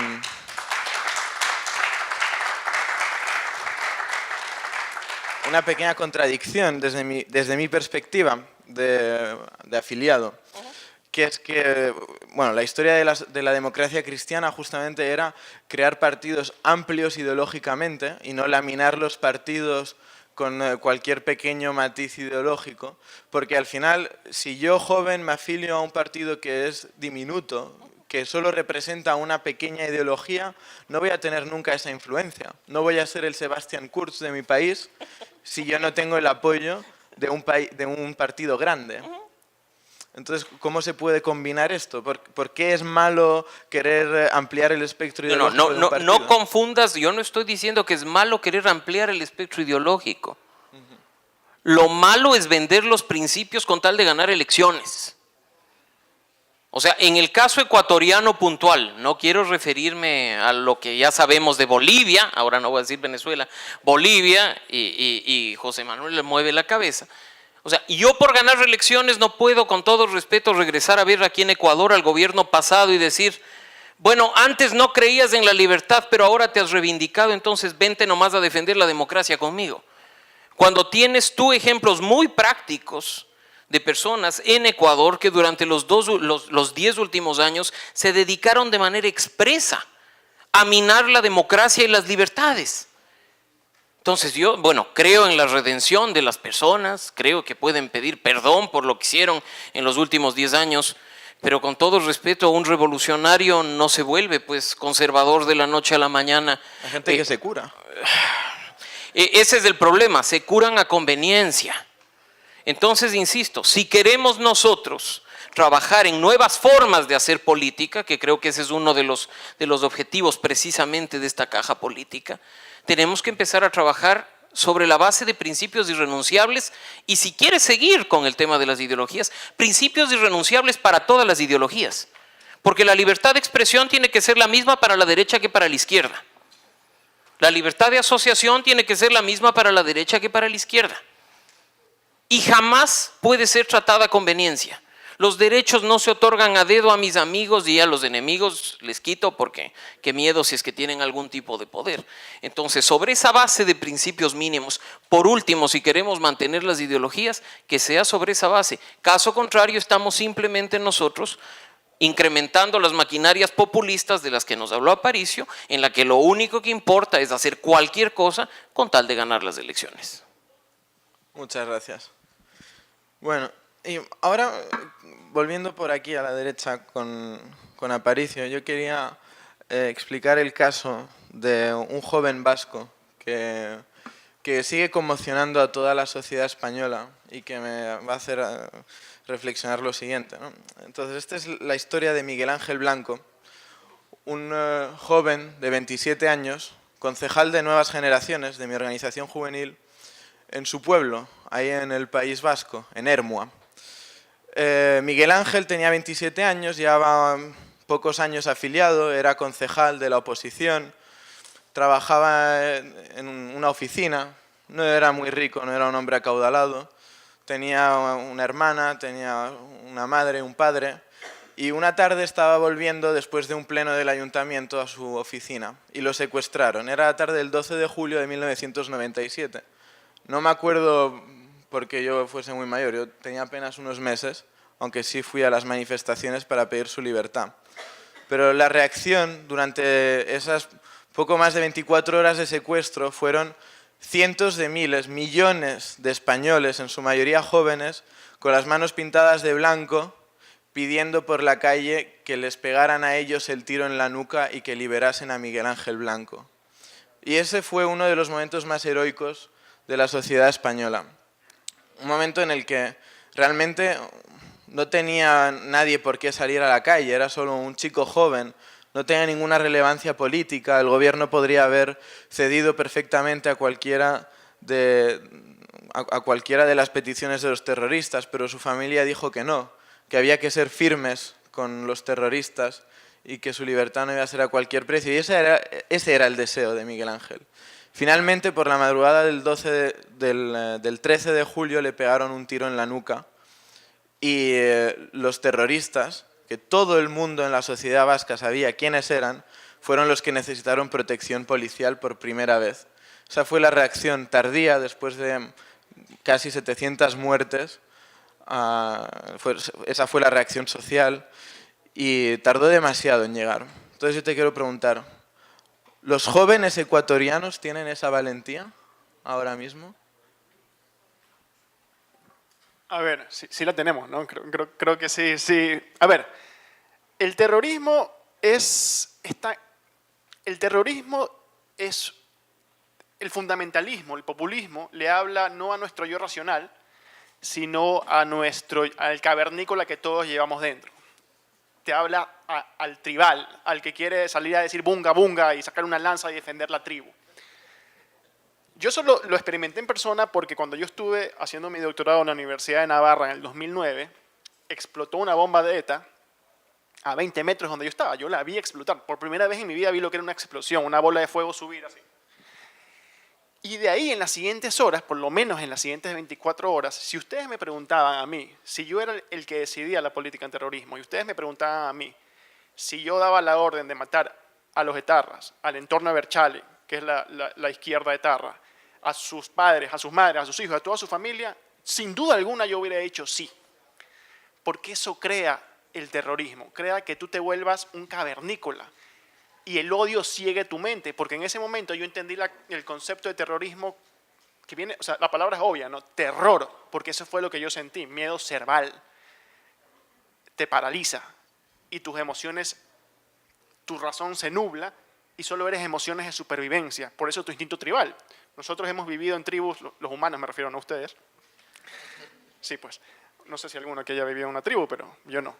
contradicción desde mi perspectiva de afiliado. Que es que, bueno, la historia de la democracia cristiana justamente era crear partidos amplios ideológicamente y no laminar los partidos con cualquier pequeño matiz ideológico, porque al final, si yo joven me afilio a un partido que es diminuto, que solo representa una pequeña ideología, no voy a tener nunca esa influencia. No voy a ser el Sebastian Kurz de mi país si yo no tengo el apoyo de un partido grande. Entonces, ¿cómo se puede combinar esto? ¿Por qué es malo querer ampliar el espectro ideológico de un partido? No confundas, yo no estoy diciendo que es malo querer ampliar el espectro ideológico. Lo malo es vender los principios con tal de ganar elecciones. O sea, en el caso ecuatoriano puntual, no quiero referirme a lo que ya sabemos de Bolivia, ahora no voy a decir Venezuela, Bolivia, y José Manuel le mueve la cabeza. O sea, yo por ganar elecciones no puedo, con todo respeto, regresar a ver aquí en Ecuador al gobierno pasado y decir, bueno, antes no creías en la libertad, pero ahora te has reivindicado, entonces vente nomás a defender la democracia conmigo. Cuando tienes tú ejemplos muy prácticos de personas en Ecuador que durante los 10 últimos años se dedicaron de manera expresa a minar la democracia y las libertades. Entonces yo, bueno, creo en la redención de las personas, creo que pueden pedir perdón por lo que hicieron en los últimos 10 años, pero con todo respeto, un revolucionario no se vuelve pues conservador de la noche a la mañana. Hay gente que se cura. Ese es el problema, se curan a conveniencia. Entonces, insisto, si queremos nosotros trabajar en nuevas formas de hacer política, que creo que ese es uno de los objetivos precisamente de esta caja política, tenemos que empezar a trabajar sobre la base de principios irrenunciables y si quieres seguir con el tema de las ideologías, principios irrenunciables para todas las ideologías. Porque la libertad de expresión tiene que ser la misma para la derecha que para la izquierda. La libertad de asociación tiene que ser la misma para la derecha que para la izquierda. Y jamás puede ser tratada a conveniencia. Los derechos no se otorgan a dedo a mis amigos y a los enemigos les quito porque qué miedo si es que tienen algún tipo de poder. Entonces, sobre esa base de principios mínimos, por último, si queremos mantener las ideologías, que sea sobre esa base. Caso contrario, estamos simplemente nosotros incrementando las maquinarias populistas de las que nos habló Aparicio, en la que lo único que importa es hacer cualquier cosa con tal de ganar las elecciones. Muchas gracias. Bueno, y ahora, volviendo por aquí a la derecha con Aparicio, yo quería explicar el caso de un joven vasco que sigue conmocionando a toda la sociedad española y que me va a hacer reflexionar lo siguiente, ¿no? Entonces, esta es la historia de Miguel Ángel Blanco, un joven de 27 años, concejal de Nuevas Generaciones, de mi organización juvenil, en su pueblo, ahí en el País Vasco, en Ermua. Miguel Ángel tenía 27 años, llevaba pocos años afiliado, era concejal de la oposición, trabajaba en una oficina, no era muy rico, no era un hombre acaudalado, tenía una hermana, tenía una madre, un padre, y una tarde estaba volviendo después de un pleno del ayuntamiento a su oficina y lo secuestraron. Era la tarde del 12 de julio de 1997. No me acuerdo porque yo fuese muy mayor, yo tenía apenas unos meses, aunque sí fui a las manifestaciones para pedir su libertad. Pero la reacción durante esas poco más de 24 horas de secuestro fueron cientos de miles, millones de españoles, en su mayoría jóvenes, con las manos pintadas de blanco, pidiendo por la calle que les pegaran a ellos el tiro en la nuca y que liberasen a Miguel Ángel Blanco. Y ese fue uno de los momentos más heroicos de la sociedad española. Un momento en el que realmente no tenía nadie por qué salir a la calle, era solo un chico joven, no tenía ninguna relevancia política, el gobierno podría haber cedido perfectamente a cualquiera de las peticiones de los terroristas, pero su familia dijo que no, que había que ser firmes con los terroristas y que su libertad no iba a ser a cualquier precio. Y ese era el deseo de Miguel Ángel. Finalmente, por la madrugada del 13 de julio le pegaron un tiro en la nuca y los terroristas, que todo el mundo en la sociedad vasca sabía quiénes eran, fueron los que necesitaron protección policial por primera vez. Esa fue la reacción tardía, después de casi 700 muertes, esa fue la reacción social y tardó demasiado en llegar. Entonces yo te quiero preguntar, ¿los jóvenes ecuatorianos tienen esa valentía ahora mismo? A ver, sí la tenemos, ¿no? Creo que sí. A ver, El terrorismo es el fundamentalismo, el populismo, le habla no a nuestro yo racional, sino al cavernícola que todos llevamos dentro. Te habla al tribal, al que quiere salir a decir bunga, bunga y sacar una lanza y defender la tribu. Yo solo lo experimenté en persona porque cuando yo estuve haciendo mi doctorado en la Universidad de Navarra en el 2009, explotó una bomba de ETA a 20 metros donde yo estaba. Yo la vi explotar. Por primera vez en mi vida vi lo que era una explosión, una bola de fuego subir así. Y de ahí en las siguientes horas, por lo menos en las siguientes 24 horas, si ustedes me preguntaban a mí, si yo era el que decidía la política en terrorismo, y ustedes me preguntaban a mí, si yo daba la orden de matar a los etarras, al entorno de Berchale, que es la izquierda etarra, a sus padres, a sus madres, a sus hijos, a toda su familia, sin duda alguna yo hubiera dicho sí. Porque eso crea el terrorismo, crea que tú te vuelvas un cavernícola y el odio ciegue tu mente, porque en ese momento yo entendí el concepto de terrorismo que viene, o sea, la palabra es obvia, ¿no? Terror, porque eso fue lo que yo sentí, miedo cerval, te paraliza y tus emociones, tu razón se nubla y solo eres emociones de supervivencia, por eso tu instinto tribal. Nosotros hemos vivido en tribus, los humanos me refiero, no a ustedes. Sí, pues, no sé si alguno que haya vivido en una tribu, pero yo no.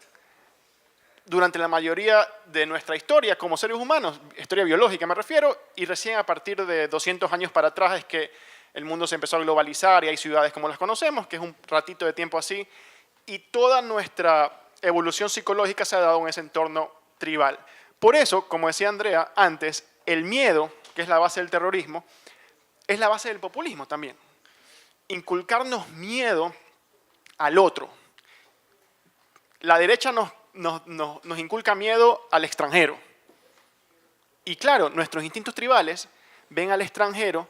Durante la mayoría de nuestra historia como seres humanos, historia biológica me refiero, y recién a partir de 200 años para atrás es que el mundo se empezó a globalizar y hay ciudades como las conocemos, que es un ratito de tiempo así, y toda nuestra evolución psicológica se ha dado en ese entorno tribal. Por eso, como decía Andrea antes, el miedo, que es la base del terrorismo, es la base del populismo también. Inculcarnos miedo al otro. La derecha nos inculca miedo al extranjero. Y claro, nuestros instintos tribales ven al extranjero.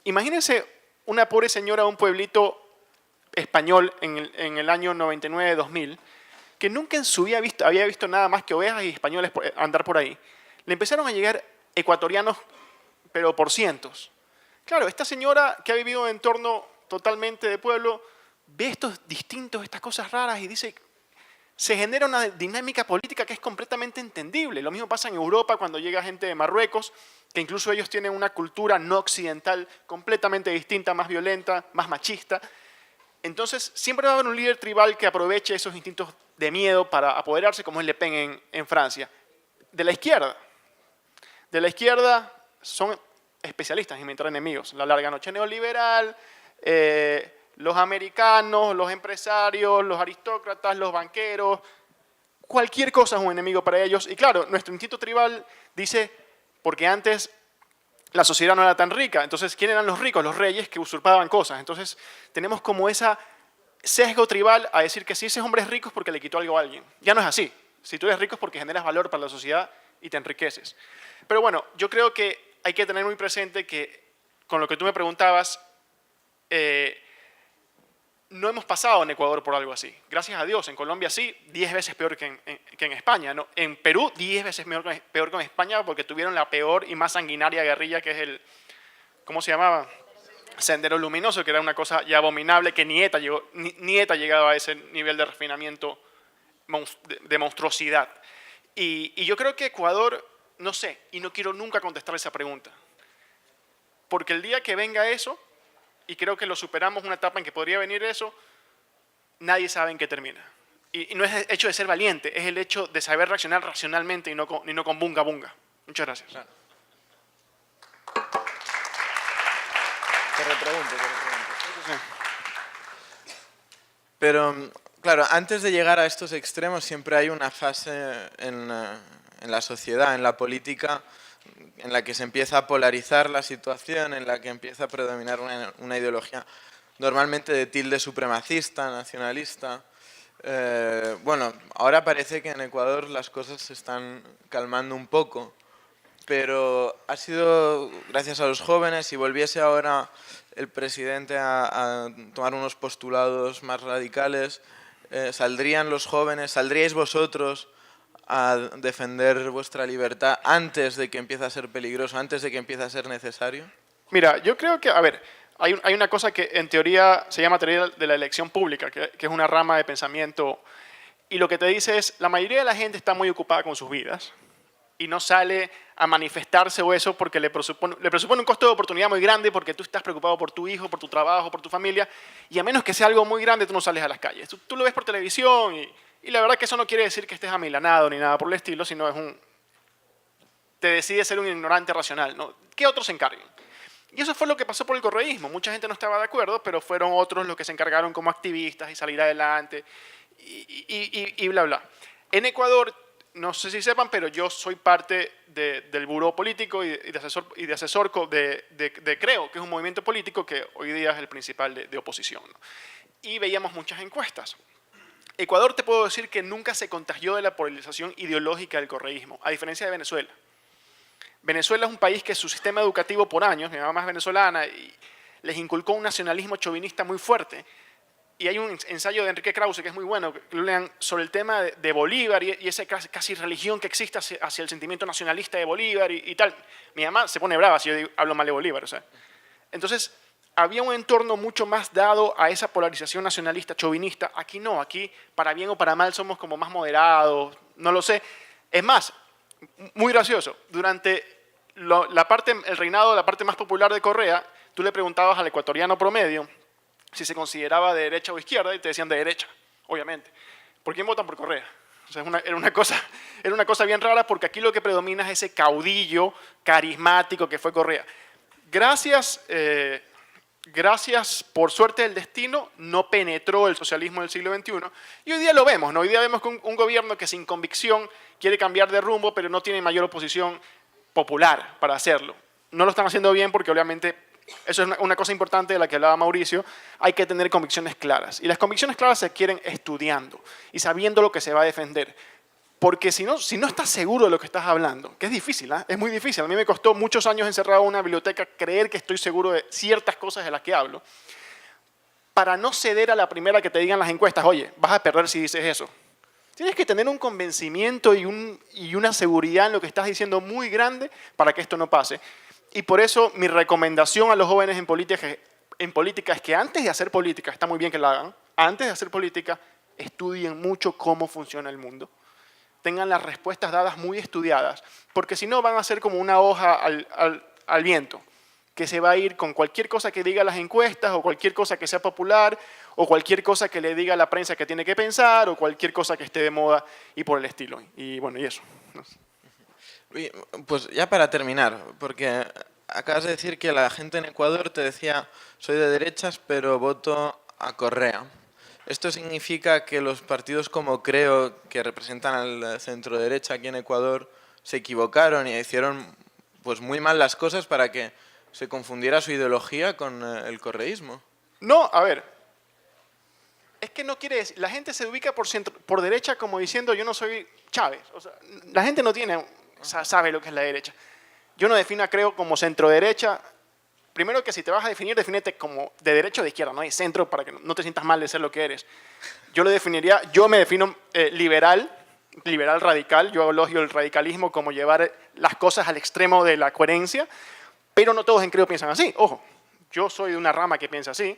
Imagínense una pobre señora de un pueblito español en el año 99-2000, que nunca en su vida había visto nada más que ovejas y españoles andar por ahí. Le empezaron a llegar ecuatorianos, pero por cientos. Claro, esta señora que ha vivido en un entorno totalmente de pueblo, ve estos distintos, estas cosas raras y dice, se genera una dinámica política que es completamente entendible. Lo mismo pasa en Europa cuando llega gente de Marruecos, que incluso ellos tienen una cultura no occidental completamente distinta, más violenta, más machista. Entonces, siempre va a haber un líder tribal que aproveche esos instintos de miedo para apoderarse, como es Le Pen en Francia. De la izquierda. De la izquierda son especialistas en inventar enemigos. La larga noche neoliberal, los americanos, los empresarios, los aristócratas, los banqueros, cualquier cosa es un enemigo para ellos. Y claro, nuestro instinto tribal dice, porque antes la sociedad no era tan rica, entonces ¿quién eran los ricos? Los reyes que usurpaban cosas. Entonces tenemos como ese sesgo tribal a decir que si ese hombre es rico es porque le quitó algo a alguien. Ya no es así. Si tú eres rico es porque generas valor para la sociedad y te enriqueces. Pero bueno, yo creo que hay que tener muy presente que con lo que tú me preguntabas, no hemos pasado en Ecuador por algo así. Gracias a Dios, en Colombia sí, 10 veces peor que en España, ¿no? En Perú, 10 veces peor que en España porque tuvieron la peor y más sanguinaria guerrilla que es el, ¿cómo se llamaba? Sendero Luminoso, que era una cosa ya abominable, que ni ETA llegaba a ese nivel de refinamiento de monstruosidad. Y yo creo que Ecuador, no sé, y no quiero nunca contestar esa pregunta. Porque el día que venga eso, y creo que lo superamos una etapa en que podría venir eso, nadie sabe en qué termina. Y no es el hecho de ser valiente, es el hecho de saber reaccionar racionalmente y no con bunga bunga. Muchas gracias. Claro. Te repregunto. Pero, claro, antes de llegar a estos extremos siempre hay una fase en la sociedad, en la política, en la que se empieza a polarizar la situación, en la que empieza a predominar una ideología normalmente de tilde supremacista, nacionalista. Bueno, ahora parece que en Ecuador las cosas se están calmando un poco, pero ha sido gracias a los jóvenes. Si volviese ahora el presidente a tomar unos postulados más radicales, ¿saldrían los jóvenes, saldríais vosotros a defender vuestra libertad antes de que empiece a ser peligroso, antes de que empiece a ser necesario? Mira, yo creo que, a ver, hay una cosa que en teoría se llama teoría de la elección pública, que es una rama de pensamiento, y lo que te dice es, la mayoría de la gente está muy ocupada con sus vidas y no sale a manifestarse o eso porque le presupone un costo de oportunidad muy grande porque tú estás preocupado por tu hijo, por tu trabajo, por tu familia, y a menos que sea algo muy grande, tú no sales a las calles. Tú lo ves por televisión y la verdad que eso no quiere decir que estés amilanado ni nada por el estilo, sino te decides ser un ignorante racional, ¿no? Que otros se encarguen. Y eso fue lo que pasó por el correísmo. Mucha gente no estaba de acuerdo, pero fueron otros los que se encargaron como activistas y salir adelante y bla, bla. En Ecuador, no sé si sepan, pero yo soy parte del buró político y de asesor de Creo, que es un movimiento político que hoy día es el principal de oposición, ¿no? Y veíamos muchas encuestas. Ecuador, te puedo decir que nunca se contagió de la polarización ideológica del correísmo, a diferencia de Venezuela. Venezuela es un país que su sistema educativo por años, mi mamá es venezolana, y les inculcó un nacionalismo chauvinista muy fuerte. Y hay un ensayo de Enrique Krause que es muy bueno, que lo lean, sobre el tema de Bolívar y esa casi religión que existe hacia el sentimiento nacionalista de Bolívar y tal. Mi mamá se pone brava si yo hablo mal de Bolívar. O sea. Entonces, había un entorno mucho más dado a esa polarización nacionalista, chauvinista. Aquí no, aquí para bien o para mal somos como más moderados, no lo sé. Es más, muy gracioso, durante el reinado, la parte más popular de Correa, tú le preguntabas al ecuatoriano promedio si se consideraba de derecha o izquierda y te decían de derecha, obviamente. ¿Por quién votan por Correa? O sea, era una cosa bien rara porque aquí lo que predomina es ese caudillo carismático que fue Correa. Gracias por suerte del destino, no penetró el socialismo del siglo XXI. Y hoy día lo vemos, ¿no? Hoy día vemos un gobierno que sin convicción quiere cambiar de rumbo, pero no tiene mayor oposición popular para hacerlo. No lo están haciendo bien porque obviamente eso es una cosa importante de la que hablaba Mauricio. Hay que tener convicciones claras. Y las convicciones claras se adquieren estudiando y sabiendo lo que se va a defender. Porque si no estás seguro de lo que estás hablando, que es difícil, ¿eh? Es muy difícil. A mí me costó muchos años encerrado en una biblioteca creer que estoy seguro de ciertas cosas de las que hablo, para no ceder a la primera que te digan las encuestas, oye, vas a perder si dices eso. Tienes que tener un convencimiento y una seguridad en lo que estás diciendo muy grande para que esto no pase. Y por eso mi recomendación a los jóvenes en política es que antes de hacer política, está muy bien que la hagan, antes de hacer política, estudien mucho cómo funciona el mundo. Tengan las respuestas dadas muy estudiadas, porque si no van a ser como una hoja al viento, que se va a ir con cualquier cosa que diga las encuestas, o cualquier cosa que sea popular, o cualquier cosa que le diga a la prensa que tiene que pensar, o cualquier cosa que esté de moda y por el estilo. Y bueno, y eso. Pues ya para terminar, porque acabas de decir que la gente en Ecuador te decía soy de derechas, pero voto a Correa. ¿Esto significa que los partidos como Creo, que representan al centro derecha aquí en Ecuador, se equivocaron y hicieron pues muy mal las cosas para que se confundiera su ideología con el correísmo? No, a ver, es que no quiere decir, la gente se ubica por derecha como diciendo yo no soy Chávez. O sea, la gente no sabe lo que es la derecha. Yo no defino a Creo como centro derecha. Primero que si te vas a definir, defínete como de derecha o de izquierda, no hay centro para que no te sientas mal de ser lo que eres. Yo me defino liberal radical, yo elogio el radicalismo como llevar las cosas al extremo de la coherencia, pero no todos en Creo piensan así. Ojo, yo soy de una rama que piensa así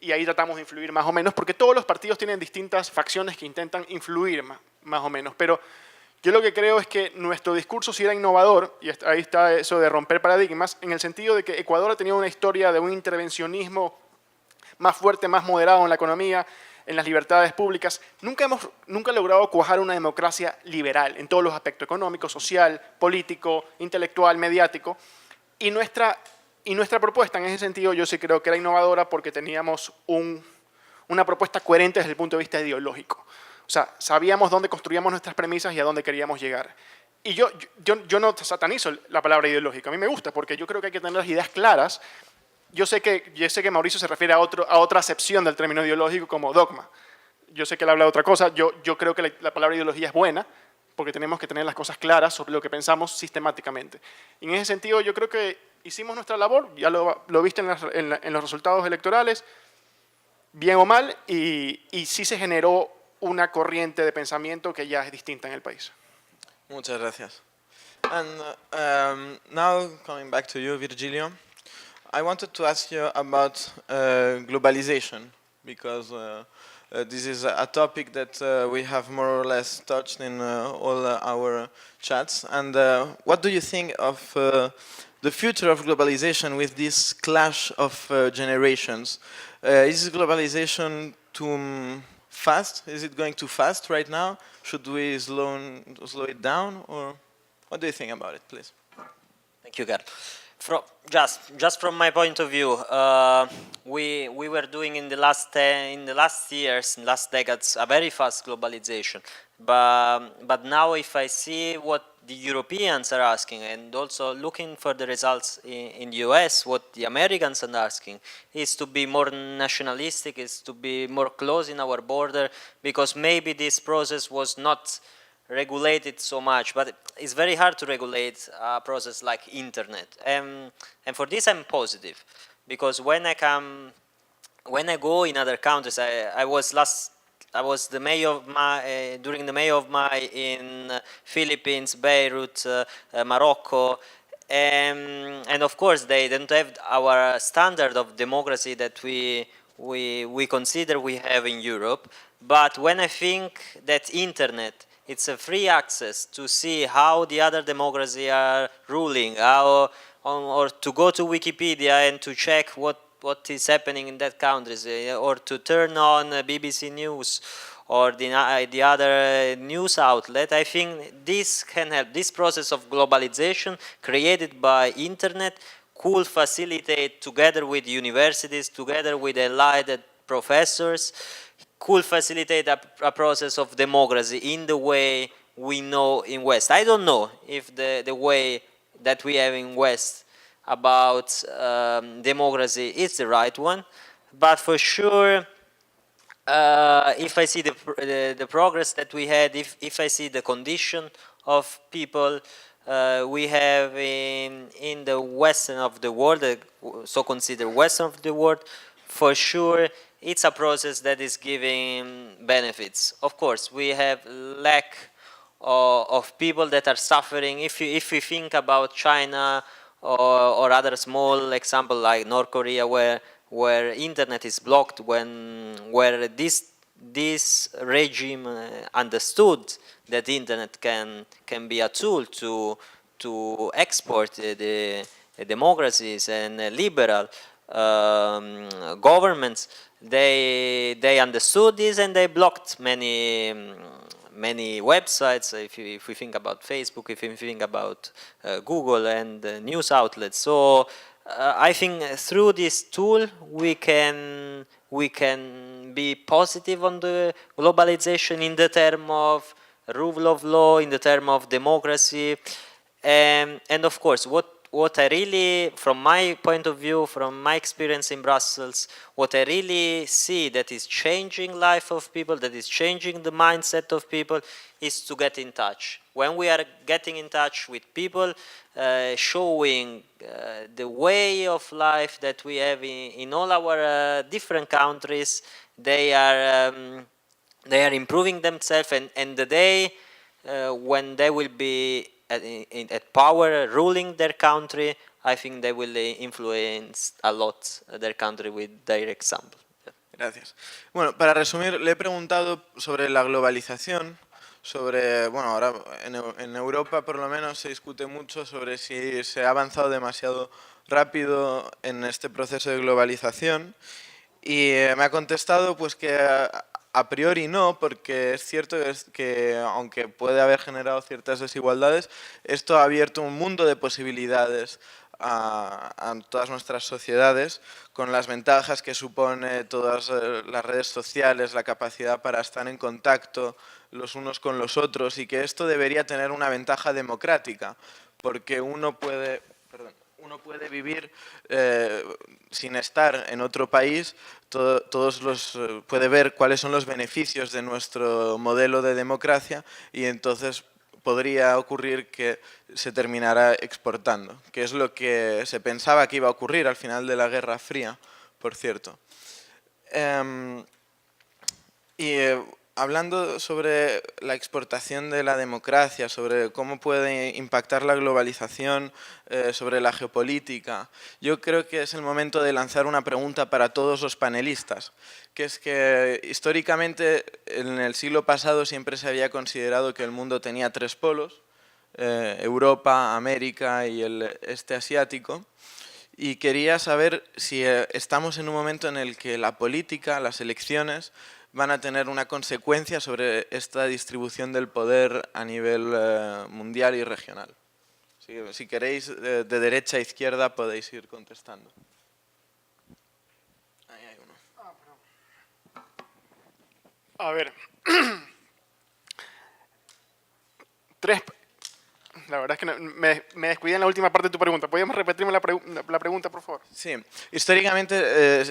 y ahí tratamos de influir más o menos, porque todos los partidos tienen distintas facciones que intentan influir más o menos, pero yo lo que creo es que nuestro discurso sí era innovador, y ahí está eso de romper paradigmas, en el sentido de que Ecuador ha tenido una historia de un intervencionismo más fuerte, más moderado en la economía, en las libertades públicas. Nunca he logrado cuajar una democracia liberal en todos los aspectos, económico, social, político, intelectual, mediático. Y nuestra propuesta en ese sentido yo sí creo que era innovadora porque teníamos una propuesta coherente desde el punto de vista ideológico. O sea, sabíamos dónde construíamos nuestras premisas y a dónde queríamos llegar. Y yo no satanizo la palabra ideológica. A mí me gusta porque yo creo que hay que tener las ideas claras. Yo sé que Mauricio se refiere a otra acepción del término ideológico como dogma. Yo sé que él habla de otra cosa. Yo creo que la palabra ideología es buena porque tenemos que tener las cosas claras sobre lo que pensamos sistemáticamente. Y en ese sentido yo creo que hicimos nuestra labor. Ya lo viste en los resultados electorales, bien o mal, y sí se generó una corriente de pensamiento que ya es distinta en el país. Muchas gracias. And now coming back to you, Virgilio, I wanted to ask you about globalization, because This is a topic that we have more or less touched in all our chats. And what do you think of the future of globalization with this clash of generations? Is globalization too fast? Is it going too fast right now? Should we slow it down? Or what do you think about it, please? Thank you, Gar. Just from my point of view, we were doing in the last years, in last decades, a very fast globalization. But now, if I see what the Europeans are asking, and also looking for the results in the US, what the Americans are asking is to be more nationalistic, is to be more close in our border, because maybe this process was not regulated so much, but it's very hard to regulate a process like internet. And for this I'm positive, because when I go in other countries, I was the May of Mai during the May of Mai in Philippines, Beirut, Morocco, and of course they don't have our standard of democracy that we consider we have in Europe. But when I think that internet, it's a free access to see how the other democracies are ruling, or to go to Wikipedia and to check what is happening in that countries, or to turn on BBC News or the other news outlet. I think this can help. This process of globalization created by internet could facilitate, together with universities, together with allied professors, could facilitate a process of democracy in the way we know in West. I don't know if the way that we have in West about democracy is the right one, but for sure, if I see the progress that we had, if I see the condition of people we have in the Western of the world, so considered Western of the world, for sure, it's a process that is giving benefits. Of course, we have lack of people that are suffering. If we think about China or other small example like North Korea, where internet is blocked, where this regime understood that internet can be a tool to export the democracies and liberal governments, they understood this and they blocked many websites. If we think about Facebook, if we think about Google and news outlets, so I think through this tool we can be positive on the globalization in the term of rule of law, in the term of democracy, and of course what I really, from my point of view, from my experience in Brussels, what I really see that is changing life of people, that is changing the mindset of people, is to get in touch. When we are getting in touch with people, showing the way of life that we have in all our different countries, they are improving themselves, and the day when they will be at power, ruling their country, I think they will influence a lot their country with their example. Gracias. Bueno, para resumir, le he preguntado sobre la globalización, sobre, bueno, ahora en Europa por lo menos se discute mucho sobre si se ha avanzado demasiado rápido en este proceso de globalización, y me ha contestado pues que a priori no, porque es cierto que aunque puede haber generado ciertas desigualdades, esto ha abierto un mundo de posibilidades a todas nuestras sociedades, con las ventajas que supone todas las redes sociales, la capacidad para estar en contacto los unos con los otros, y que esto debería tener una ventaja democrática, porque uno puede vivir sin estar en otro país, puede ver cuáles son los beneficios de nuestro modelo de democracia, y entonces podría ocurrir que se terminara exportando, que es lo que se pensaba que iba a ocurrir al final de la Guerra Fría, por cierto. Y hablando sobre la exportación de la democracia, sobre cómo puede impactar la globalización sobre la geopolítica, yo creo que es el momento de lanzar una pregunta para todos los panelistas, que es que históricamente en el siglo pasado siempre se había considerado que el mundo tenía tres polos, Europa, América y el este asiático, y quería saber si estamos en un momento en el que la política, las elecciones, van a tener una consecuencia sobre esta distribución del poder a nivel mundial y regional. Si queréis, de derecha a izquierda podéis ir contestando. Ahí hay uno. A ver. La verdad es que me descuidé en la última parte de tu pregunta. ¿Podríamos repetirme la pregunta, por favor? Sí, históricamente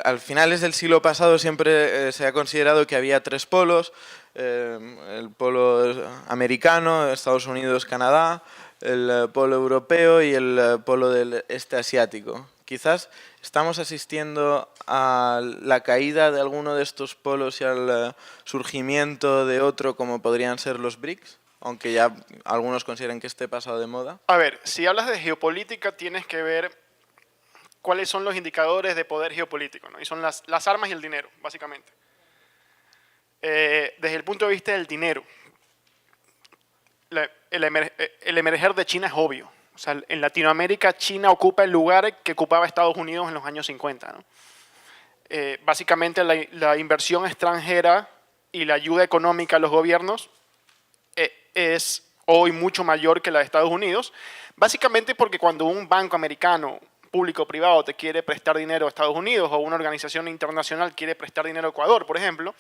al finales del siglo pasado siempre se ha considerado que había tres polos, el polo americano, Estados Unidos, Canadá, el polo europeo y el polo del este asiático. Quizás estamos asistiendo a la caída de alguno de estos polos y al surgimiento de otro como podrían ser los BRICS. Aunque ya algunos consideran que esté pasado de moda. A ver, si hablas de geopolítica, tienes que ver cuáles son los indicadores de poder geopolítico, ¿no? Y son las armas y el dinero, básicamente. Desde el punto de vista del dinero, el emerger de China es obvio. O sea, en Latinoamérica, China ocupa el lugar que ocupaba Estados Unidos en los años 50, ¿no? Básicamente, la inversión extranjera y la ayuda económica a los gobiernos es hoy mucho mayor que la de Estados Unidos, básicamente porque cuando un banco americano, público o privado, te quiere prestar dinero a Estados Unidos o una organización internacional quiere prestar dinero a Ecuador, por ejemplo,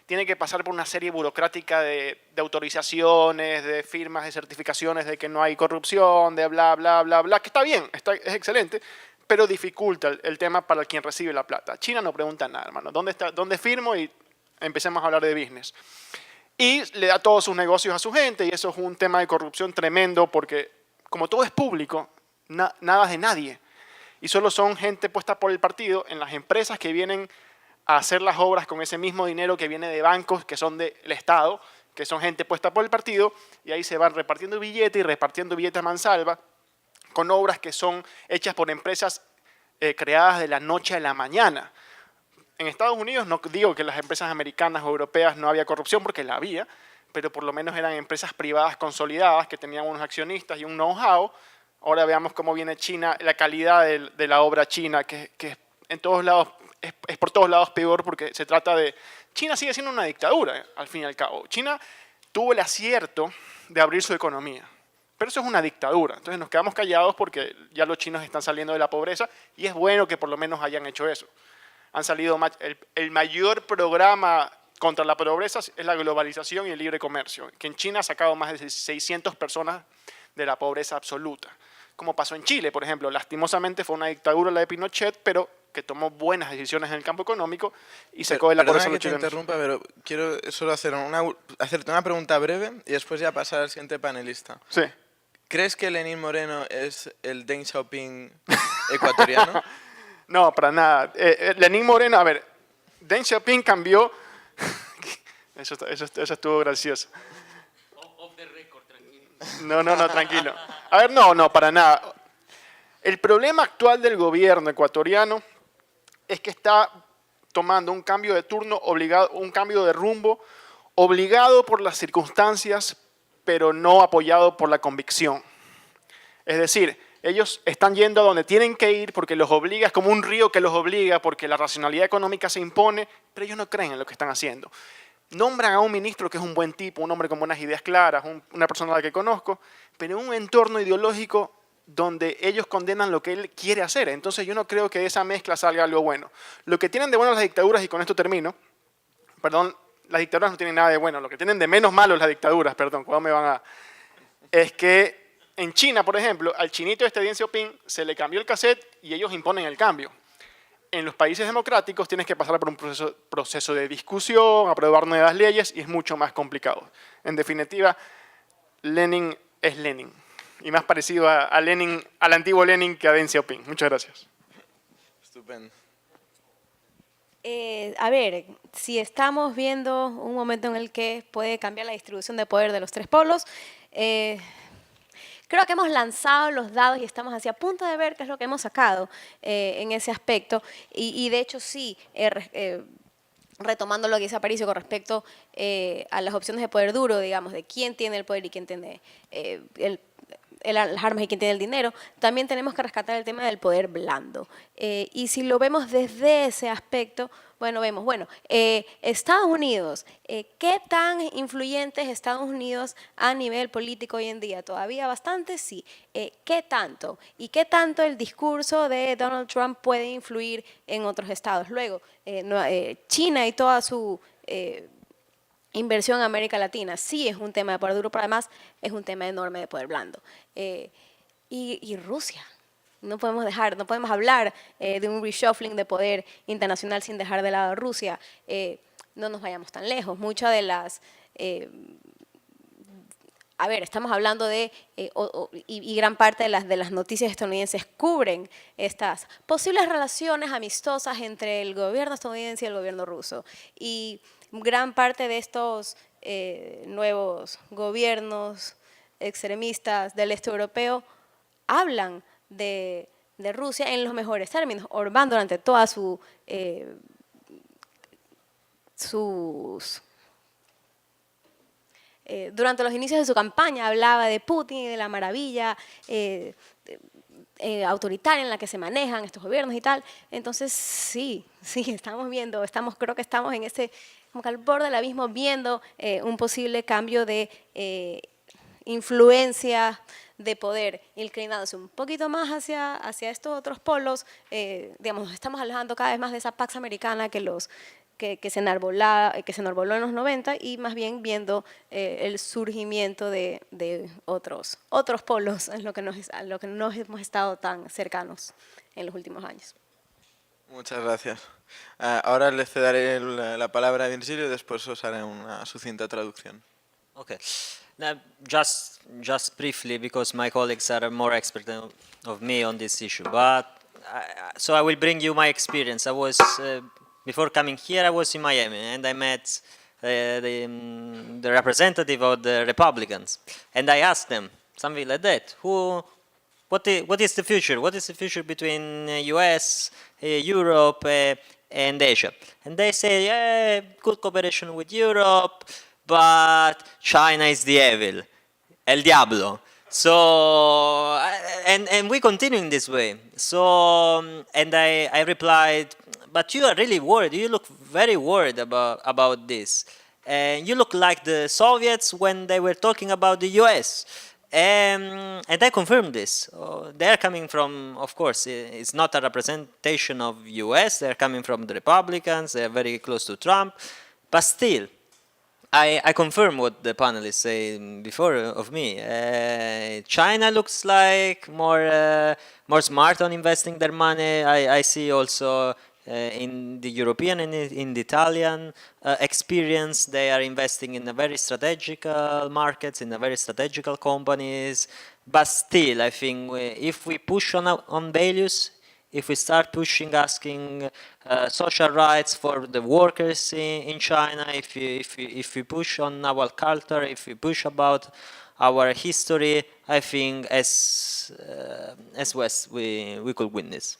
tiene que pasar por una serie burocrática de autorizaciones, de firmas, de certificaciones de que no hay corrupción, de bla, bla, bla, bla, que está bien, es excelente, pero dificulta el tema para quien recibe la plata. China no pregunta nada, hermano. ¿Dónde firmo? Y empecemos a hablar de business. Y le da todos sus negocios a su gente, y eso es un tema de corrupción tremendo, porque como todo es público, nada es de nadie. Y solo son gente puesta por el partido en las empresas que vienen a hacer las obras con ese mismo dinero que viene de bancos que son del Estado, que son gente puesta por el partido, y ahí se van repartiendo billetes y repartiendo billetes a mansalva, con obras que son hechas por empresas creadas de la noche a la mañana. En Estados Unidos no digo que en las empresas americanas o europeas no había corrupción, porque la había, pero por lo menos eran empresas privadas consolidadas que tenían unos accionistas y un know-how. Ahora veamos cómo viene China, la calidad de la obra china, que en todos lados, es por todos lados peor, porque se trata de... China sigue siendo una dictadura, al fin y al cabo. China tuvo el acierto de abrir su economía, pero eso es una dictadura. Entonces nos quedamos callados porque ya los chinos están saliendo de la pobreza, y es bueno que por lo menos hayan hecho eso. Han salido, el mayor programa contra la pobreza es la globalización y el libre comercio, que en China ha sacado más de 600 personas de la pobreza absoluta. Como pasó en Chile, por ejemplo. Lastimosamente fue una dictadura la de Pinochet, pero que tomó buenas decisiones en el campo económico y sacó de la pobreza a los chilenos. Perdona que te interrumpa, pero quiero solo hacerte una pregunta breve y después ya pasar al siguiente panelista. Sí. ¿Crees que Lenín Moreno es el Deng Xiaoping ecuatoriano? No, para nada. Lenín Moreno, a ver, Deng Xiaoping cambió... eso estuvo gracioso. Off the record, tranquilo. No, tranquilo. A ver, no, para nada. El problema actual del gobierno ecuatoriano es que está tomando un cambio de turno obligado, un cambio de rumbo obligado por las circunstancias, pero no apoyado por la convicción. Es decir, ellos están yendo a donde tienen que ir porque los obliga, es como un río que los obliga, porque la racionalidad económica se impone, pero ellos no creen en lo que están haciendo. Nombran a un ministro que es un buen tipo, un hombre con buenas ideas claras, una persona a la que conozco, pero en un entorno ideológico donde ellos condenan lo que él quiere hacer. Entonces yo no creo que de esa mezcla salga algo bueno. Lo que tienen de bueno las dictaduras, y con esto termino, perdón, las dictaduras no tienen nada de bueno, lo que tienen de menos malo las dictaduras, perdón, ¿cuándo me van a...? Es que en China, por ejemplo, al chinito de Deng Xiaoping se le cambió el cassette y ellos imponen el cambio. En los países democráticos tienes que pasar por un proceso de discusión, aprobar nuevas leyes, y es mucho más complicado. En definitiva, Lenin es Lenin, y más parecido a Lenin, al antiguo Lenin que a Deng Xiaoping. Muchas gracias. Estupendo. A ver, si estamos viendo un momento en el que puede cambiar la distribución de poder de los tres polos, creo que hemos lanzado los dados y estamos hacia punto de ver qué es lo que hemos sacado en ese aspecto. Y de hecho sí, retomando lo que dice Aparicio con respecto a las opciones de poder duro, digamos, de quién tiene el poder y quién tiene las armas y quién tiene el dinero, también tenemos que rescatar el tema del poder blando. Y si lo vemos desde ese aspecto, bueno, vemos, Estados Unidos, ¿qué tan influyente es Estados Unidos a nivel político hoy en día? ¿Todavía bastante? Sí. ¿Qué tanto? ¿Y qué tanto el discurso de Donald Trump puede influir en otros estados? Luego, China y toda su inversión en América Latina sí es un tema de poder duro, pero además es un tema enorme de poder blando. Y Rusia. No podemos hablar de un reshuffling de poder internacional sin dejar de lado a Rusia. No nos vayamos tan lejos. Muchas de las... estamos hablando de, y gran parte de las noticias estadounidenses cubren estas posibles relaciones amistosas entre el gobierno estadounidense y el gobierno ruso. Y gran parte de estos nuevos gobiernos extremistas del este europeo hablan de Rusia en los mejores términos. Orbán durante toda durante los inicios de su campaña hablaba de Putin y de la maravilla autoritaria en la que se manejan estos gobiernos y tal. Entonces sí, estamos viendo, creo que estamos en ese, como que al borde del abismo, viendo un posible cambio de influencia de poder, inclinándose un poquito más hacia estos otros polos. Digamos, estamos alejando cada vez más de esa Pax Americana que se enarboló en los 90 y más bien viendo el surgimiento de otros polos a lo que no hemos estado tan cercanos en los últimos años. Muchas gracias. Ahora le cederé la palabra a Virgilio y después os haré una sucinta traducción. Okay. Now, just briefly, because my colleagues are more expert of me on this issue, but so I will bring you my experience. I was before coming here, I was in Miami, and I met the representative of the Republicans, and I asked them something like that: what is the future? What is the future between US, Europe, and Asia? And they say, yeah, good cooperation with Europe, but China is the evil, El Diablo. So, and we continue in this way. So, and I replied, but you are really worried. You look very worried about this. And you look like the Soviets when they were talking about the US. And I confirmed this. They're coming from, of course, it's not a representation of US. They're coming from the Republicans. They're very close to Trump. But still, I confirm what the panelists say before of me. China looks like more smart on investing their money. I see also in the European and in the Italian experience, they are investing in a very strategical markets, in a very strategical companies. But still, I think if we push on values, if we start pushing, asking social rights for the workers in China, if we push on our culture, if we push about our history, I think as West we could win this.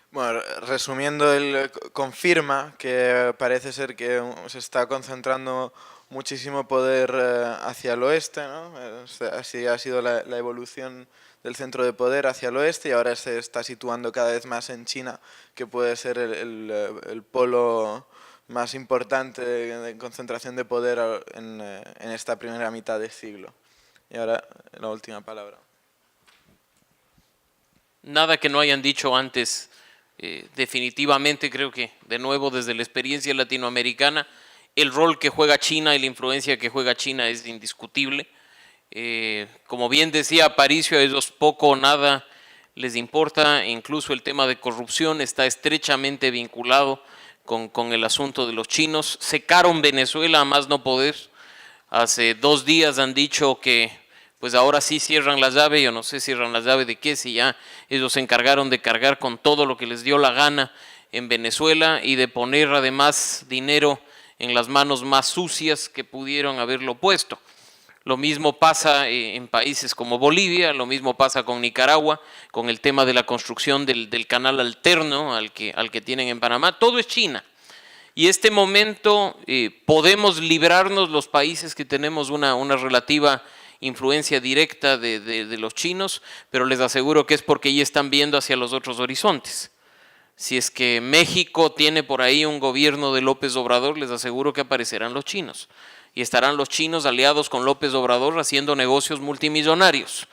Bueno, resumiendo, él confirma que parece ser que se está concentrando muchísimo poder hacia el oeste, ¿no? Así ha sido la evolución del centro de poder hacia el oeste y ahora se está situando cada vez más en China, que puede ser el polo más importante de concentración de poder en esta primera mitad de siglo. Y ahora la última palabra. Nada que no hayan dicho antes. Definitivamente creo que, de nuevo, desde la experiencia latinoamericana, el rol que juega China y la influencia que juega China es indiscutible. Como bien decía Aparicio, a ellos poco o nada les importa, incluso el tema de corrupción está estrechamente vinculado con el asunto de los chinos. Secaron Venezuela a más no poder. Hace 2 días han dicho que pues ahora sí cierran la llave, yo no sé cierran la llave de qué, si ya ellos se encargaron de cargar con todo lo que les dio la gana en Venezuela y de poner además dinero en las manos más sucias que pudieron haberlo puesto. Lo mismo pasa en países como Bolivia, lo mismo pasa con Nicaragua, con el tema de la construcción del canal alterno al que tienen en Panamá. Todo es China. Y este momento podemos librarnos los países que tenemos una relativa influencia directa de los chinos, pero les aseguro que es porque ya están viendo hacia los otros horizontes. Si es que México tiene por ahí un gobierno de López Obrador, les aseguro que aparecerán los chinos. Y estarán los chinos aliados con López Obrador haciendo negocios multimillonarios.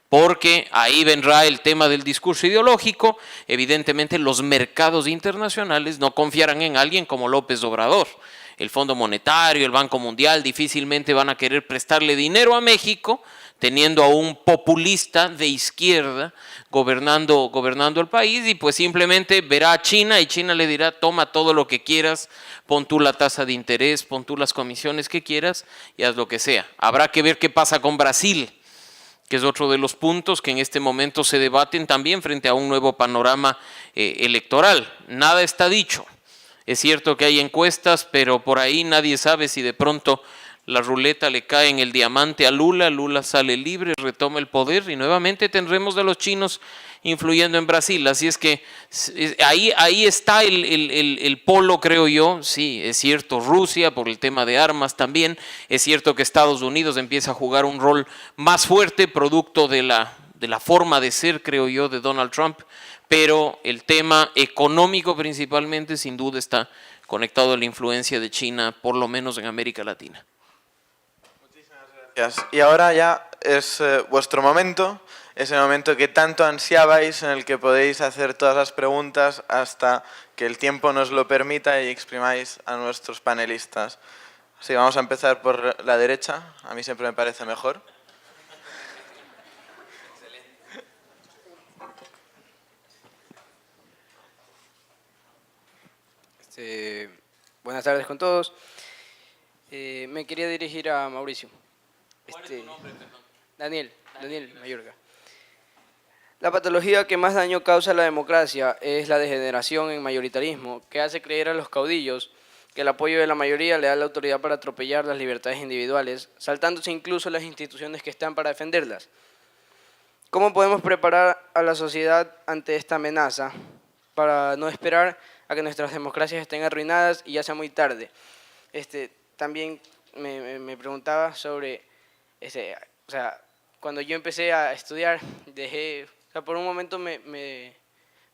Porque ahí vendrá el tema del discurso ideológico. Evidentemente los mercados internacionales no confiarán en alguien como López Obrador. El Fondo Monetario, el Banco Mundial difícilmente van a querer prestarle dinero a México, teniendo a un populista de izquierda gobernando el país, y pues simplemente verá a China y China le dirá: toma todo lo que quieras, pon tú la tasa de interés, pon tú las comisiones que quieras y haz lo que sea. Habrá que ver qué pasa con Brasil, que es otro de los puntos que en este momento se debaten también frente a un nuevo panorama electoral. Nada está dicho. Es cierto que hay encuestas, pero por ahí nadie sabe si de pronto la ruleta le cae en el diamante a Lula, Lula sale libre, retoma el poder y nuevamente tendremos a los chinos influyendo en Brasil. Así es que ahí está el polo, creo yo. Sí, es cierto, Rusia por el tema de armas también. Es cierto que Estados Unidos empieza a jugar un rol más fuerte, producto de la forma de ser, creo yo, de Donald Trump. Pero el tema económico principalmente sin duda está conectado a la influencia de China, por lo menos en América Latina. Gracias. Y ahora ya es vuestro momento, es el momento que tanto ansiabais, en el que podéis hacer todas las preguntas hasta que el tiempo nos lo permita y exprimáis a nuestros panelistas. Así que vamos a empezar por la derecha, a mí siempre me parece mejor. Buenas tardes con todos. Me quería dirigir a Mauricio. ¿Cuál es tu nombre, perdón? Daniel Mayorga. La patología que más daño causa a la democracia es la degeneración en mayoritarismo, que hace creer a los caudillos que el apoyo de la mayoría le da la autoridad para atropellar las libertades individuales, saltándose incluso las instituciones que están para defenderlas. ¿Cómo podemos preparar a la sociedad ante esta amenaza para no esperar a que nuestras democracias estén arruinadas y ya sea muy tarde? También me preguntaba sobre, o sea, cuando yo empecé a estudiar, por un momento me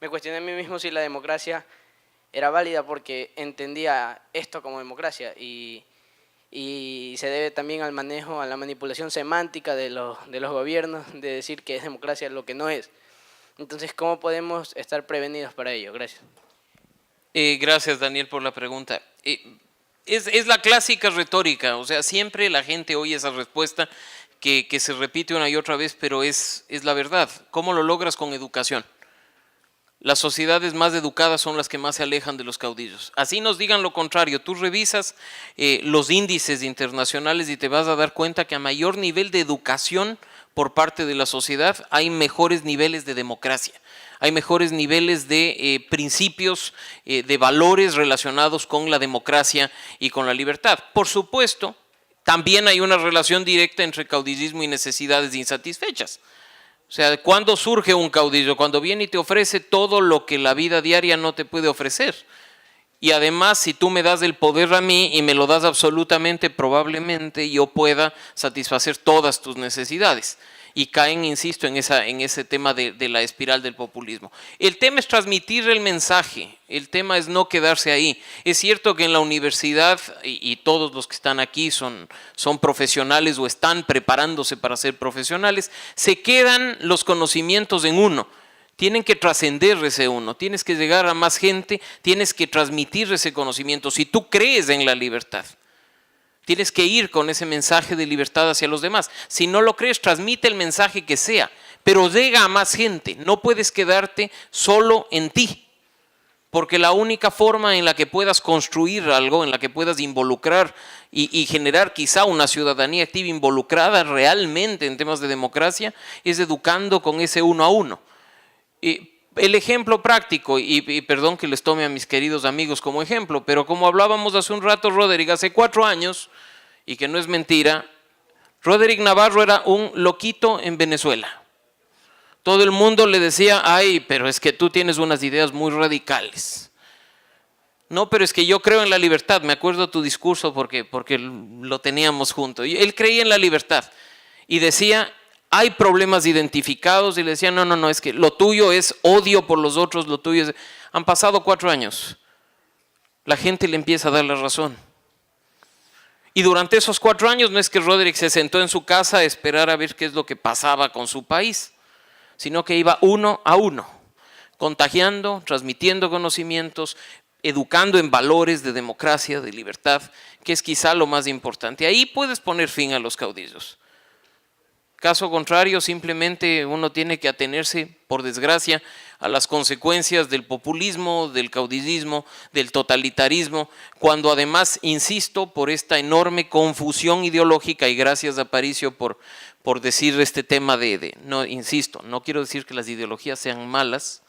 cuestioné a mí mismo si la democracia era válida, porque entendía esto como democracia y se debe también al manejo, a la manipulación semántica de los gobiernos, de decir que es democracia lo que no es. Entonces, ¿cómo podemos estar prevenidos para ello? Gracias. Gracias, Daniel, por la pregunta. Es la clásica retórica, o sea, siempre la gente oye esa respuesta que se repite una y otra vez, pero es la verdad. ¿Cómo lo logras? Con educación. Las sociedades más educadas son las que más se alejan de los caudillos. Así nos digan lo contrario. Tú revisas los índices internacionales y te vas a dar cuenta que a mayor nivel de educación por parte de la sociedad hay mejores niveles de democracia. Hay mejores niveles de principios, de valores relacionados con la democracia y con la libertad. Por supuesto, también hay una relación directa entre caudillismo y necesidades insatisfechas. O sea, ¿cuándo surge un caudillo? Cuando viene y te ofrece todo lo que la vida diaria no te puede ofrecer. Y además, si tú me das el poder a mí y me lo das absolutamente, probablemente yo pueda satisfacer todas tus necesidades. Y caen, insisto, en ese tema de la espiral del populismo. El tema es transmitir el mensaje, el tema es no quedarse ahí. Es cierto que en la universidad, y todos los que están aquí son profesionales o están preparándose para ser profesionales, se quedan los conocimientos en uno. Tienen que trascender ese uno, tienes que llegar a más gente, tienes que transmitir ese conocimiento. Si tú crees en la libertad, tienes que ir con ese mensaje de libertad hacia los demás. Si no lo crees, transmite el mensaje que sea, pero llega a más gente. No puedes quedarte solo en ti. porque la única forma en la que puedas construir algo, en la que puedas involucrar y generar quizá una ciudadanía activa involucrada realmente en temas de democracia, es educando con ese uno a uno. El ejemplo práctico, y perdón que les tome a mis queridos amigos como ejemplo, pero como hablábamos hace un rato, Roderick, hace 4 años, y que no es mentira, Roderick Navarro era un loquito en Venezuela. Todo el mundo le decía, ay, pero es que tú tienes unas ideas muy radicales. No, pero es que yo creo en la libertad. Me acuerdo tu discurso porque lo teníamos juntos. Él creía en la libertad y decía, hay problemas identificados, y le decía, no, es que lo tuyo es odio por los otros, lo tuyo es... Han pasado 4 años. La gente le empieza a dar la razón. Y durante esos 4 años no es que Roderick se sentó en su casa a esperar a ver qué es lo que pasaba con su país, sino que iba uno a uno, contagiando, transmitiendo conocimientos, educando en valores de democracia, de libertad, que es quizá lo más importante. Ahí puedes poner fin a los caudillos. Caso contrario, simplemente uno tiene que atenerse, por desgracia, a las consecuencias del populismo, del caudillismo, del totalitarismo, cuando además, insisto, por esta enorme confusión ideológica, y gracias a Aparicio por decir este tema no, insisto, no quiero decir que las ideologías sean malas,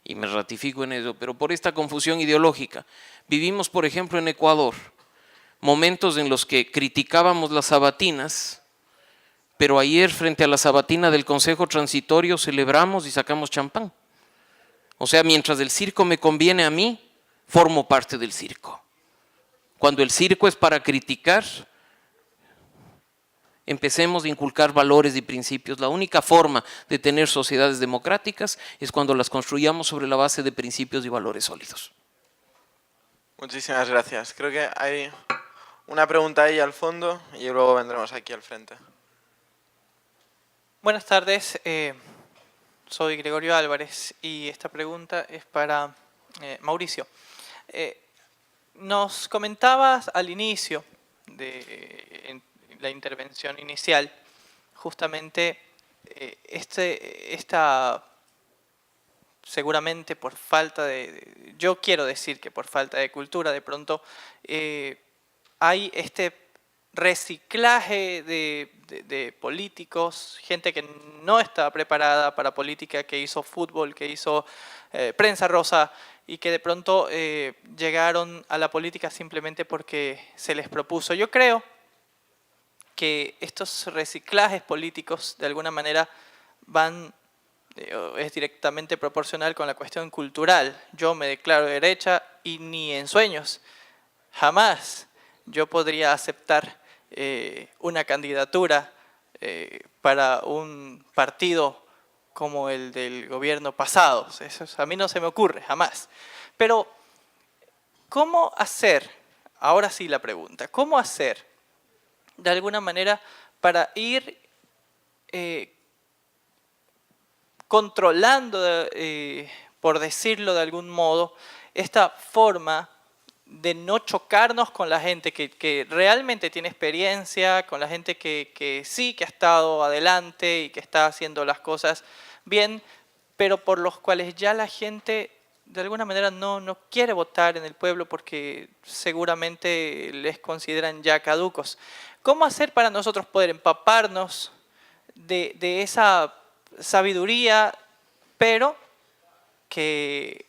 y me ratifico en eso, pero por esta confusión ideológica. Vivimos, por ejemplo, en Ecuador, momentos en los que criticábamos las sabatinas, pero ayer frente a la sabatina del Consejo Transitorio celebramos y sacamos champán. O sea, mientras el circo me conviene a mí, formo parte del circo. Cuando el circo es para criticar, empecemos a inculcar valores y principios. La única forma de tener sociedades democráticas es cuando las construyamos sobre la base de principios y valores sólidos. Muchísimas gracias. Creo que hay una pregunta ahí al fondo y luego vendremos aquí al frente. Buenas tardes, soy Gregorio Álvarez y esta pregunta es para Mauricio. Nos comentabas al inicio de la intervención inicial justamente esta seguramente por falta yo quiero decir que por falta de cultura de pronto hay este reciclaje de políticos, gente que no estaba preparada para política, que hizo fútbol, que hizo prensa rosa y que de pronto llegaron a la política simplemente porque se les propuso. Yo creo que estos reciclajes políticos de alguna manera es directamente proporcional con la cuestión cultural. Yo me declaro de derecha y ni en sueños, jamás yo podría aceptar una candidatura para un partido como el del gobierno pasado. Eso a mí no se me ocurre, jamás. Pero, ¿cómo hacer? Ahora sí la pregunta. ¿Cómo hacer, de alguna manera, para ir controlando, por decirlo de algún modo, esta forma de no chocarnos con la gente que realmente tiene experiencia, con la gente que sí, que ha estado adelante y que está haciendo las cosas bien, pero por los cuales ya la gente de alguna manera no quiere votar en el pueblo porque seguramente les consideran ya caducos? ¿Cómo hacer para nosotros poder empaparnos de esa sabiduría, pero que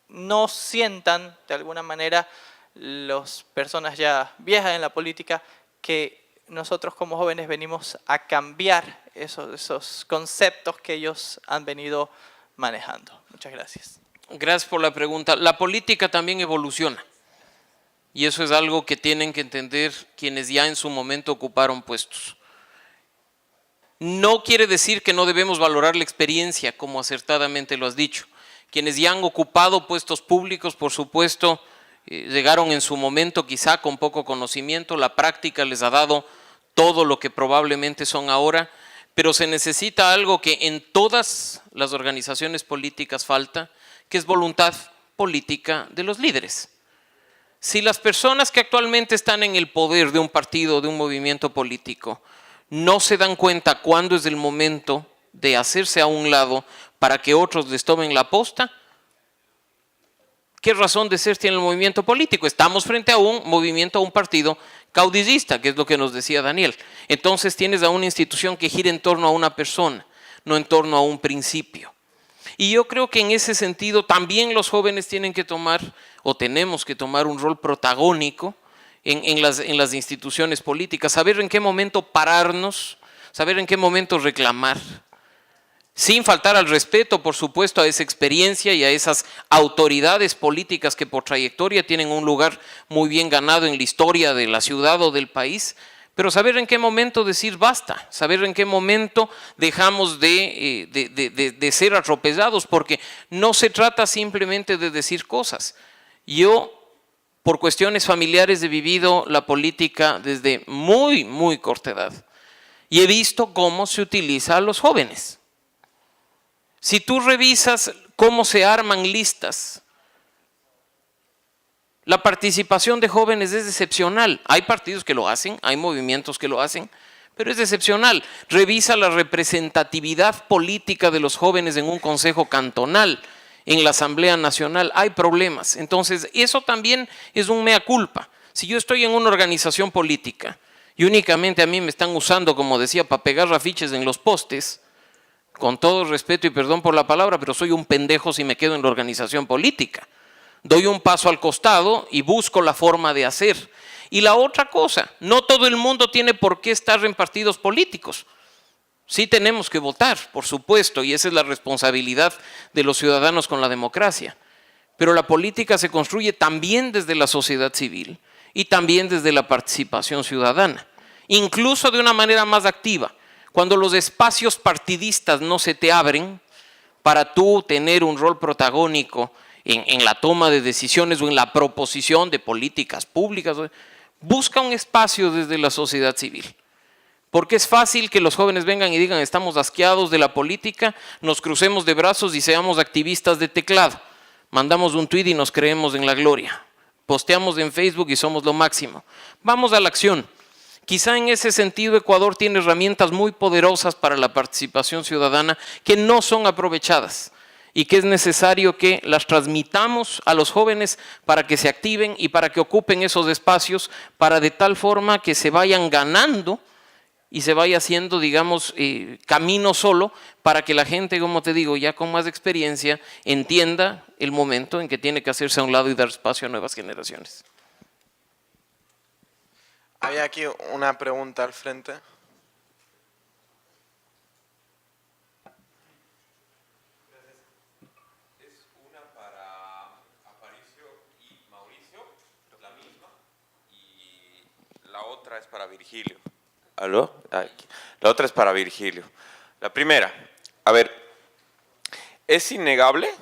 no sientan de alguna manera las personas ya viejas en la política que nosotros como jóvenes venimos a cambiar esos conceptos que ellos han venido manejando? Muchas gracias. Gracias por la pregunta. La política también evoluciona y eso es algo que tienen que entender quienes ya en su momento ocuparon puestos. No quiere decir que no debemos valorar la experiencia, como acertadamente lo has dicho. Quienes ya han ocupado puestos públicos, por supuesto, llegaron en su momento quizá con poco conocimiento, la práctica les ha dado todo lo que probablemente son ahora, pero se necesita algo que en todas las organizaciones políticas falta, que es voluntad política de los líderes. Si las personas que actualmente están en el poder de un partido, de un movimiento político, no se dan cuenta cuándo es el momento de hacerse a un lado para que otros les tomen la posta, ¿Qué razón de ser tiene el movimiento político? Estamos frente a un movimiento, a un partido caudillista, que es lo que nos decía Daniel. Entonces tienes a una institución que gira en torno a una persona, no en torno a un principio. Y yo creo que en ese sentido también los jóvenes tienen que tomar, o tenemos que tomar un rol protagónico en las instituciones políticas, saber en qué momento pararnos, saber en qué momento reclamar, sin faltar al respeto, por supuesto, a esa experiencia y a esas autoridades políticas que por trayectoria tienen un lugar muy bien ganado en la historia de la ciudad o del país, pero saber en qué momento decir basta, saber en qué momento dejamos de ser atropellados, porque no se trata simplemente de decir cosas. Yo, por cuestiones familiares, he vivido la política desde muy, muy corta edad y he visto cómo se utiliza a los jóvenes. Si tú revisas cómo se arman listas, la participación de jóvenes es excepcional. Hay partidos que lo hacen, hay movimientos que lo hacen, pero es excepcional. Revisa la representatividad política de los jóvenes en un consejo cantonal, en la Asamblea Nacional, hay problemas. Entonces, eso también es un mea culpa. Si yo estoy en una organización política y únicamente a mí me están usando, como decía, para pegar afiches en los postes, con todo respeto y perdón por la palabra, pero soy un pendejo si me quedo en la organización política. Doy un paso al costado y busco la forma de hacer. Y la otra cosa, no todo el mundo tiene por qué estar en partidos políticos. Sí tenemos que votar, por supuesto, y esa es la responsabilidad de los ciudadanos con la democracia. Pero la política se construye también desde la sociedad civil y también desde la participación ciudadana, incluso de una manera más activa. Cuando los espacios partidistas no se te abren para tú tener un rol protagónico en la toma de decisiones o en la proposición de políticas públicas, busca un espacio desde la sociedad civil. Porque es fácil que los jóvenes vengan y digan estamos asqueados de la política, nos crucemos de brazos y seamos activistas de teclado. Mandamos un tuit y nos creemos en la gloria. Posteamos en Facebook y somos lo máximo. Vamos a la acción. Quizá en ese sentido Ecuador tiene herramientas muy poderosas para la participación ciudadana que no son aprovechadas y que es necesario que las transmitamos a los jóvenes para que se activen y para que ocupen esos espacios para de tal forma que se vayan ganando y se vaya haciendo, digamos, camino solo para que la gente, como te digo, ya con más experiencia, entienda el momento en que tiene que hacerse a un lado y dar espacio a nuevas generaciones. Había aquí una pregunta al frente. Es una para Aparicio y Mauricio, la misma, y la otra es para Virgilio. ¿Aló? Aquí. La otra es para Virgilio. La primera, a ver, es innegable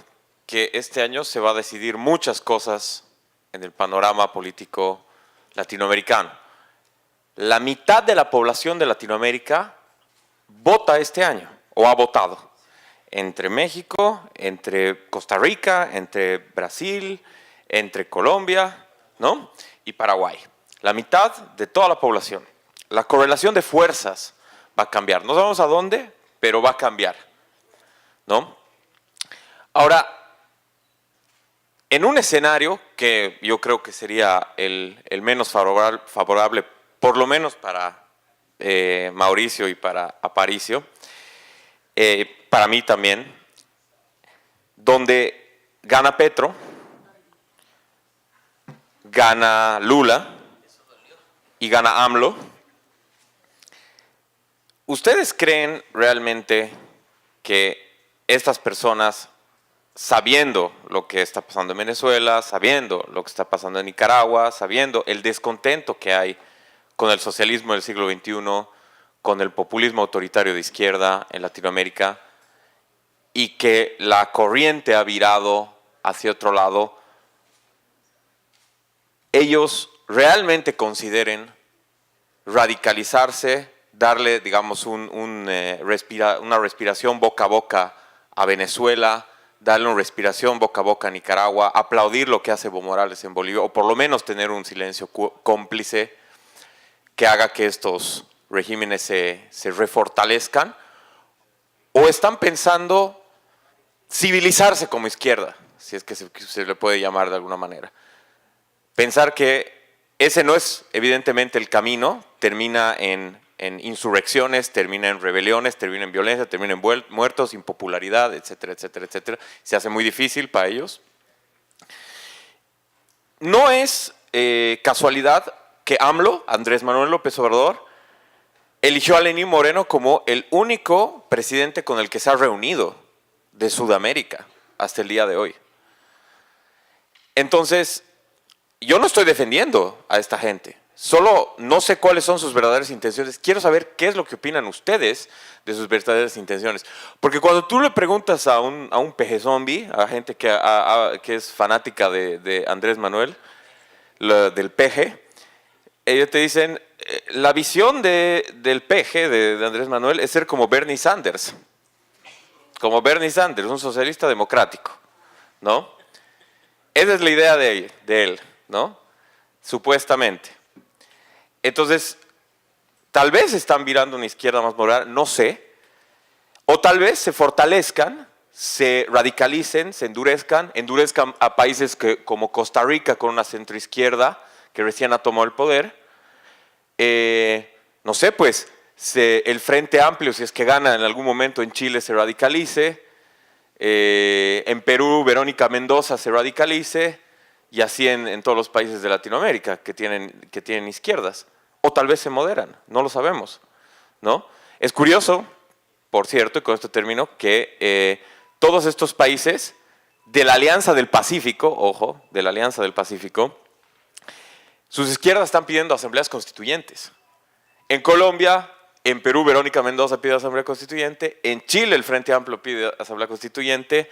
que este año se va a decidir muchas cosas en el panorama político latinoamericano. La mitad de la población de Latinoamérica vota este año, o ha votado, entre México, entre Costa Rica, entre Brasil, entre Colombia, ¿no? Y Paraguay. La mitad de toda la población. La correlación de fuerzas va a cambiar. No sabemos a dónde, pero va a cambiar, ¿no? Ahora, en un escenario que yo creo que sería el menos favorable, por lo menos para Mauricio y para Aparicio, para mí también, donde gana Petro, gana Lula y gana AMLO. ¿Ustedes creen realmente que estas personas, sabiendo lo que está pasando en Venezuela, sabiendo lo que está pasando en Nicaragua, sabiendo el descontento que hay con el socialismo del siglo XXI, con el populismo autoritario de izquierda en Latinoamérica, y que la corriente ha virado hacia otro lado, ellos realmente consideren radicalizarse, darle, digamos, una respiración boca a boca a Venezuela, darle una respiración boca a boca a Nicaragua, aplaudir lo que hace Evo Morales en Bolivia, o por lo menos tener un silencio cómplice que haga que estos regímenes se refortalezcan, o están pensando civilizarse como izquierda, si es que se le puede llamar de alguna manera. Pensar que ese no es evidentemente el camino, termina en insurrecciones, termina en rebeliones, termina en violencia, termina en muertos, impopularidad, etcétera, etcétera, etcétera. Se hace muy difícil para ellos. No es casualidad que AMLO, Andrés Manuel López Obrador, eligió a Lenín Moreno como el único presidente con el que se ha reunido de Sudamérica hasta el día de hoy. Entonces, yo no estoy defendiendo a esta gente, solo no sé cuáles son sus verdaderas intenciones. Quiero saber qué es lo que opinan ustedes de sus verdaderas intenciones. Porque cuando tú le preguntas a un peje zombie, a gente que es fanática de Andrés Manuel, del peje, ellos te dicen, la visión del peje, de Andrés Manuel, es ser como Bernie Sanders. Como Bernie Sanders, un socialista democrático, ¿no? Esa es la idea de él, ¿no? Supuestamente. Entonces, tal vez están mirando una izquierda más moderada, no sé. O tal vez se fortalezcan, se radicalicen, se endurezcan a países como Costa Rica con una centroizquierda que recién ha tomado el poder. No sé, pues, el Frente Amplio, si es que gana en algún momento en Chile, se radicalice. En Perú, Verónica Mendoza se radicalice, y así en todos los países de Latinoamérica que tienen izquierdas. O tal vez se moderan, no lo sabemos, ¿no? Es curioso, por cierto, y con esto termino, que todos estos países de la Alianza del Pacífico, ojo, de la Alianza del Pacífico, sus izquierdas están pidiendo asambleas constituyentes. En Colombia, en Perú, Verónica Mendoza pide asamblea constituyente. En Chile, el Frente Amplio pide asamblea constituyente.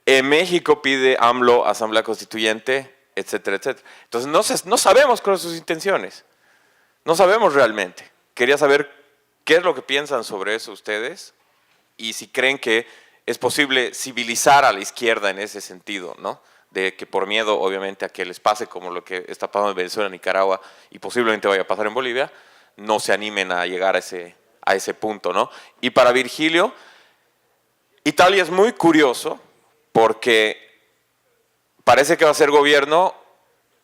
En México pide AMLO asamblea constituyente, etcétera, etcétera. Entonces, no sabemos cuáles son sus intenciones. No sabemos realmente. Quería saber qué es lo que piensan sobre eso ustedes y si creen que es posible civilizar a la izquierda en ese sentido, ¿no? De que por miedo, obviamente, a que les pase como lo que está pasando en Venezuela, Nicaragua y posiblemente vaya a pasar en Bolivia, no se animen a llegar a ese punto, ¿no? Y para Virgilio, Italia es muy curioso porque parece que va a ser gobierno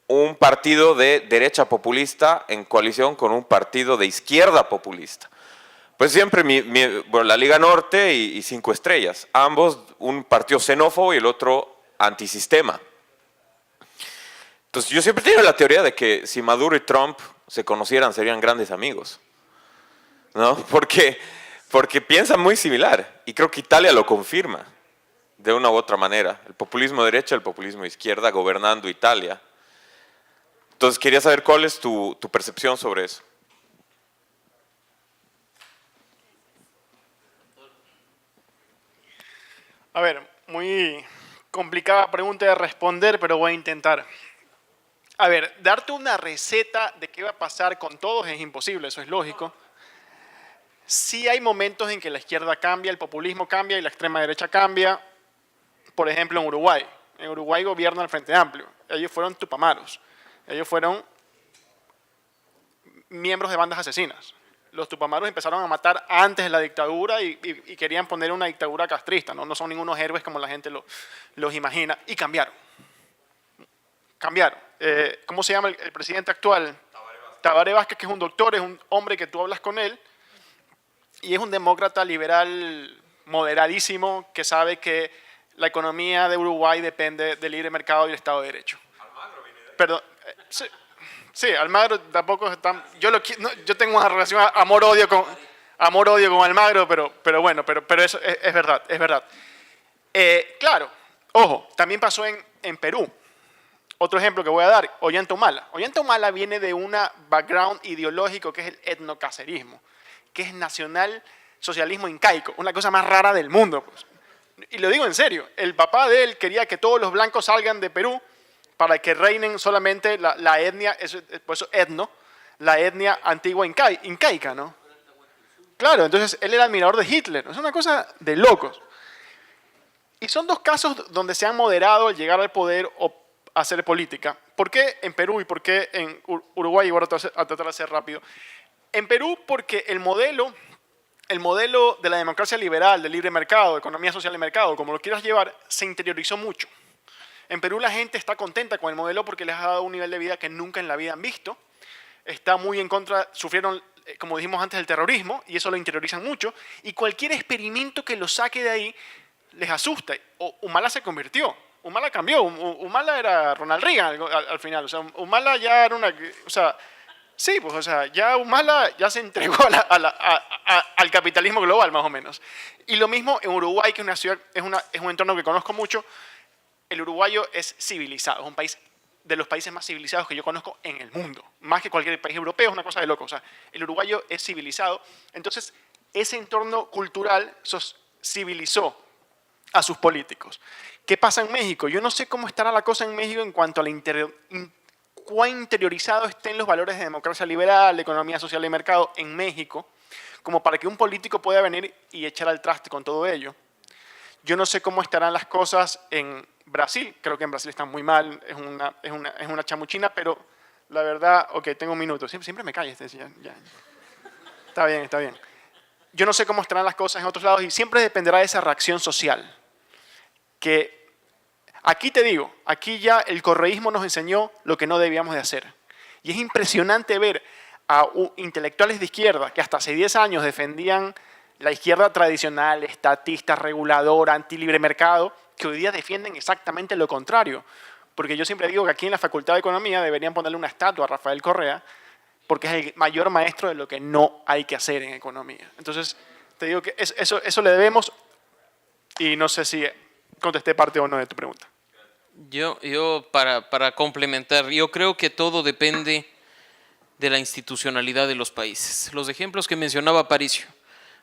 un partido de derecha populista en coalición con un partido de izquierda populista. Pues siempre la Liga Norte y 5 Estrellas, ambos un partido xenófobo y el otro antisistema. Entonces yo siempre he tenido la teoría de que si Maduro y Trump se conocieran serían grandes amigos, ¿no? Porque piensan muy similar y creo que Italia lo confirma de una u otra manera. El populismo de derecha, el populismo de izquierda gobernando Italia. Entonces quería saber cuál es tu percepción sobre eso. A ver, muy complicada pregunta de responder, pero voy a intentar. A ver, darte una receta de qué va a pasar con todos es imposible, eso es lógico. Sí hay momentos en que la izquierda cambia, el populismo cambia y la extrema derecha cambia. Por ejemplo, en Uruguay. En Uruguay gobierna el Frente Amplio. Ellos fueron tupamaros. Ellos fueron miembros de bandas asesinas. Los tupamaros empezaron a matar antes de la dictadura y querían poner una dictadura castrista. No son ningunos héroes como la gente los imagina. Y cambiaron. Cambiaron. ¿Cómo se llama el presidente actual? Tabaré Vázquez, que es un doctor, es un hombre que tú hablas con él y es un demócrata liberal moderadísimo que sabe que la economía de Uruguay depende del libre mercado y del Estado de Derecho. Almagro viene de... Perdón, sí, Almagro tampoco es tan... Yo tengo una relación amor-odio con Almagro, pero bueno, pero eso es verdad, es verdad. Claro, ojo, también pasó en Perú. Otro ejemplo que voy a dar, Ollanta Humala. Ollanta Humala viene de un background ideológico que es el etnocacerismo, que es nacional socialismo incaico, una cosa más rara del mundo. Pues. Y lo digo en serio, el papá de él quería que todos los blancos salgan de Perú para que reinen solamente la etnia, por eso etno, la etnia antigua incaica, ¿no? Claro, entonces él era admirador de Hitler, es una cosa de locos. Y son dos casos donde se han moderado al llegar al poder o hacer política. ¿Por qué en Perú y por qué en Uruguay? Y voy a tratar de hacer rápido. En Perú porque el modelo de la democracia liberal, del libre mercado, economía social de mercado, como lo quieras llevar, se interiorizó mucho. En Perú la gente está contenta con el modelo porque les ha dado un nivel de vida que nunca en la vida han visto. Está muy en contra, sufrieron, como dijimos antes, el terrorismo, y eso lo interiorizan mucho, y cualquier experimento que los saque de ahí les asusta. Humala se convirtió, Humala cambió, Humala era Ronald Reagan al final, o sea, Humala ya era una... O sea, sí, pues, o sea, ya Humala ya se entregó al capitalismo global, más o menos. Y lo mismo en Uruguay, que es una ciudad, es un entorno que conozco mucho. El uruguayo es civilizado, es un país de los países más civilizados que yo conozco en el mundo. Más que cualquier país europeo, es una cosa de loco. O sea, el uruguayo es civilizado. Entonces, ese entorno cultural civilizó a sus políticos. ¿Qué pasa en México? Yo no sé cómo estará la cosa en México en cuanto a cuán interiorizado estén los valores de democracia liberal, de economía social y mercado en México, como para que un político pueda venir y echar al traste con todo ello. Yo no sé cómo estarán las cosas en Brasil. Creo que en Brasil están muy mal, es una chamuchina, pero la verdad, ok, tengo un minuto. Siempre me callo. Ya. Está bien, está bien. Yo no sé cómo estarán las cosas en otros lados y siempre dependerá de esa reacción social. Que aquí te digo, aquí ya el correísmo nos enseñó lo que no debíamos de hacer. Y es impresionante ver a intelectuales de izquierda que hasta hace 10 años defendían la izquierda tradicional, estatista, reguladora, antilibre mercado, que hoy día defienden exactamente lo contrario. Porque yo siempre digo que aquí en la Facultad de Economía deberían ponerle una estatua a Rafael Correa, porque es el mayor maestro de lo que no hay que hacer en economía. Entonces, te digo que eso le debemos, y no sé si contesté parte o no de tu pregunta. Yo para complementar, yo creo que todo depende de la institucionalidad de los países. Los ejemplos que mencionaba Aparicio,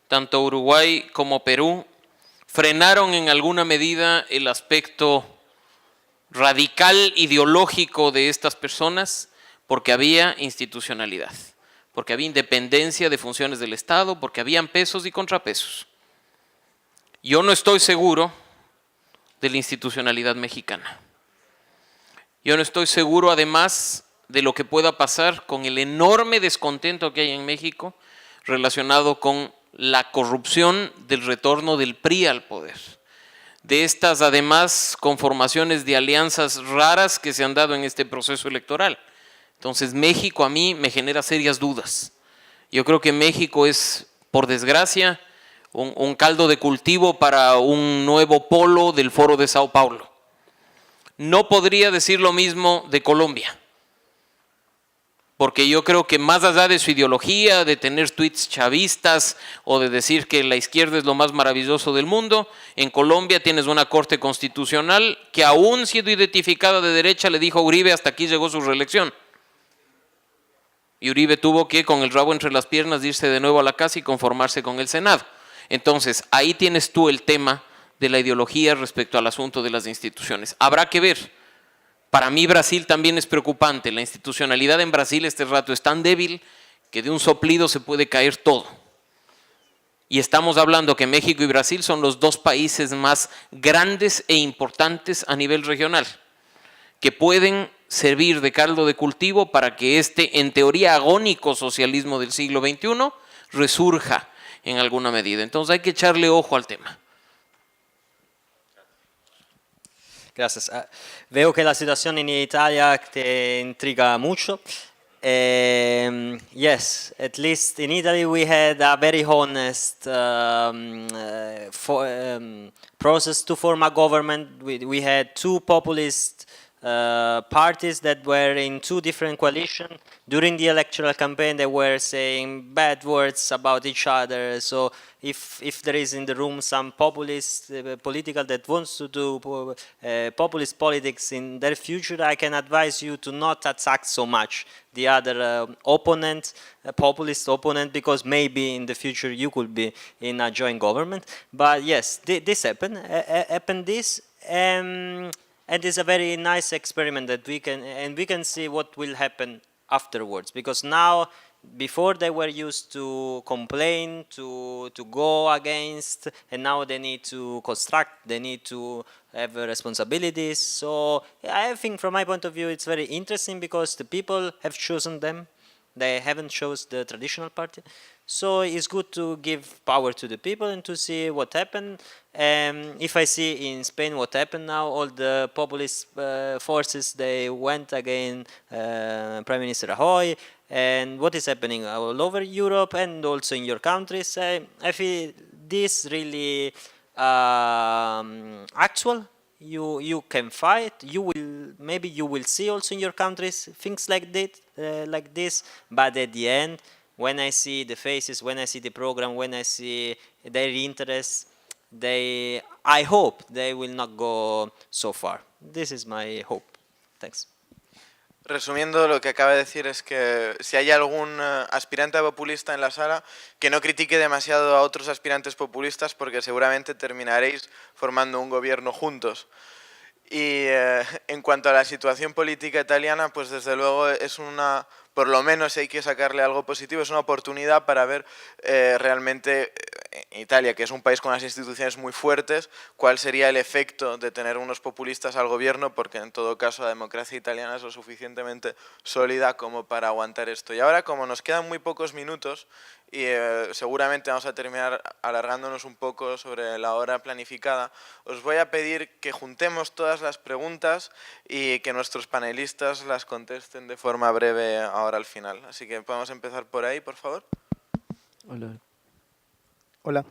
tanto Uruguay como Perú, frenaron en alguna medida el aspecto radical ideológico de estas personas porque había institucionalidad, porque había independencia de funciones del Estado, porque habían pesos y contrapesos. Yo no estoy seguro de la institucionalidad mexicana. Yo no estoy seguro, además, de lo que pueda pasar con el enorme descontento que hay en México relacionado con la corrupción del retorno del PRI al poder. De estas, además, conformaciones de alianzas raras que se han dado en este proceso electoral. Entonces, México a mí me genera serias dudas. Yo creo que México es, por desgracia, un caldo de cultivo para un nuevo polo del Foro de Sao Paulo. No podría decir lo mismo de Colombia, porque yo creo que más allá de su ideología, de tener tweets chavistas o de decir que la izquierda es lo más maravilloso del mundo, en Colombia tienes una corte constitucional que aún siendo identificada de derecha le dijo a Uribe hasta aquí llegó su reelección. Y Uribe tuvo que con el rabo entre las piernas irse de nuevo a la casa y conformarse con el Senado. Entonces ahí tienes tú el tema de la ideología respecto al asunto de las instituciones. Habrá que ver. Para mí Brasil también es preocupante. La institucionalidad en Brasil este rato es tan débil que de un soplido se puede caer todo. Y estamos hablando que México y Brasil son los dos países más grandes e importantes a nivel regional, que pueden servir de caldo de cultivo para que este, en teoría, agónico socialismo del siglo XXI resurja en alguna medida. Entonces hay que echarle ojo al tema. Gracias. Veo que la situación en Italia te intriga mucho. Yes, at least in Italy we had a very honest process to form a government. We had two populist parties that were in two different coalitions. During the electoral campaign they were saying bad words about each other. So if there is in the room some populist political that wants to do populist politics in their future, I can advise you to not attack so much the other opponent, populist opponent, because maybe in the future you could be in a joint government. But yes, this happened and it's a very nice experiment that we can see what will happen afterwards, because now before they were used to complain, to go against, and now they need to construct, they need to have responsibilities. So I think from my point of view it's very interesting because the people have chosen them. They haven't chose the traditional party. So it's good to give power to the people and to see what happened. If I see in Spain what happened now, all the populist forces, they went against Prime Minister Rajoy, and what is happening all over Europe and also in your countries. I feel this really actual. You can fight. Maybe you will see also in your countries things like this. But at the end, when I see the faces, when I see the program, when I see their interests, I hope they will not go so far. This is my hope. Thanks. Resumiendo, lo que acaba de decir es que si hay algún aspirante populista en la sala, que no critique demasiado a otros aspirantes populistas porque seguramente terminaréis formando un gobierno juntos. Y en cuanto a la situación política italiana, pues desde luego es una, por lo menos hay que sacarle algo positivo, es una oportunidad para ver realmente Italia, que es un país con unas instituciones muy fuertes, cuál sería el efecto de tener unos populistas al gobierno, porque en todo caso la democracia italiana es lo suficientemente sólida como para aguantar esto. Y ahora, como nos quedan muy pocos minutos, y seguramente vamos a terminar alargándonos un poco sobre la hora planificada, os voy a pedir que juntemos todas las preguntas y que nuestros panelistas las contesten de forma breve ahora al final. Así que podemos empezar por ahí, por favor. Hola. Hola.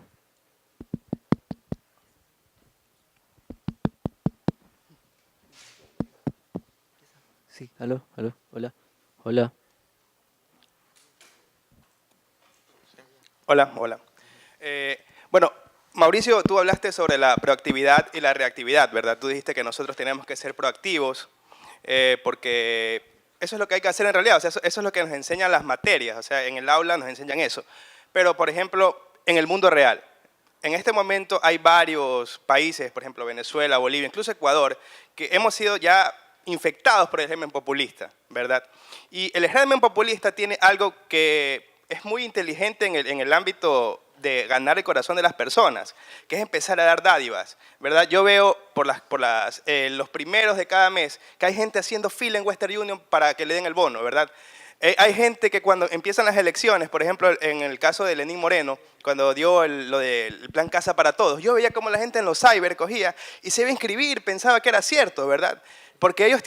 Sí, aló, hola, hola. Hola. Bueno, Mauricio, tú hablaste sobre la proactividad y la reactividad, ¿verdad? Tú dijiste que nosotros tenemos que ser proactivos porque eso es lo que hay que hacer en realidad, o sea, eso es lo que nos enseñan las materias, o sea, en el aula nos enseñan eso. Pero, por ejemplo, en el mundo real, en este momento hay varios países, por ejemplo, Venezuela, Bolivia, incluso Ecuador, que hemos sido ya infectados por el régimen populista, ¿verdad? Y el régimen populista tiene algo que es muy inteligente en el ámbito de ganar el corazón de las personas, que es empezar a dar dádivas, ¿verdad? Yo veo los primeros de cada mes que hay gente haciendo fila en Western Union para que le den el bono, ¿verdad? Hay gente que cuando empiezan las elecciones, por ejemplo, en el caso de Lenín Moreno, cuando dio lo del plan Casa para Todos, yo veía como la gente en los cyber cogía y se iba a inscribir, pensaba que era cierto, ¿verdad? Porque ellos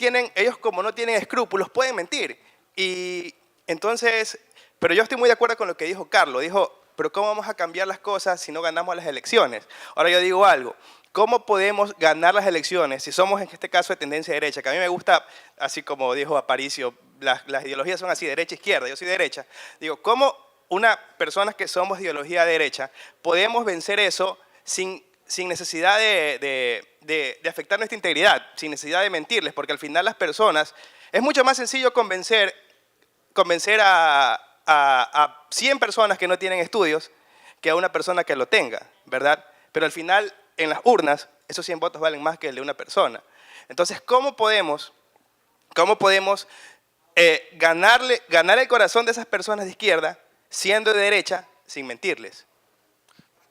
como no tienen escrúpulos, pueden mentir. Y entonces, pero yo estoy muy de acuerdo con lo que dijo Carlos. Dijo, pero ¿cómo vamos a cambiar las cosas si no ganamos las elecciones? Ahora yo digo algo. ¿Cómo podemos ganar las elecciones si somos en este caso de tendencia derecha? Que a mí me gusta, así como dijo Aparicio, las ideologías son así, derecha-izquierda, yo soy derecha. Digo, ¿cómo una persona que somos de ideología derecha podemos vencer eso sin necesidad de afectar nuestra integridad, sin necesidad de mentirles? Porque al final las personas, es mucho más sencillo convencer a 100 personas que no tienen estudios que a una persona que lo tenga, ¿verdad? Pero al final, en las urnas, esos 100 votos valen más que el de una persona. Entonces, ¿cómo podemos ganar el corazón de esas personas de izquierda siendo de derecha sin mentirles?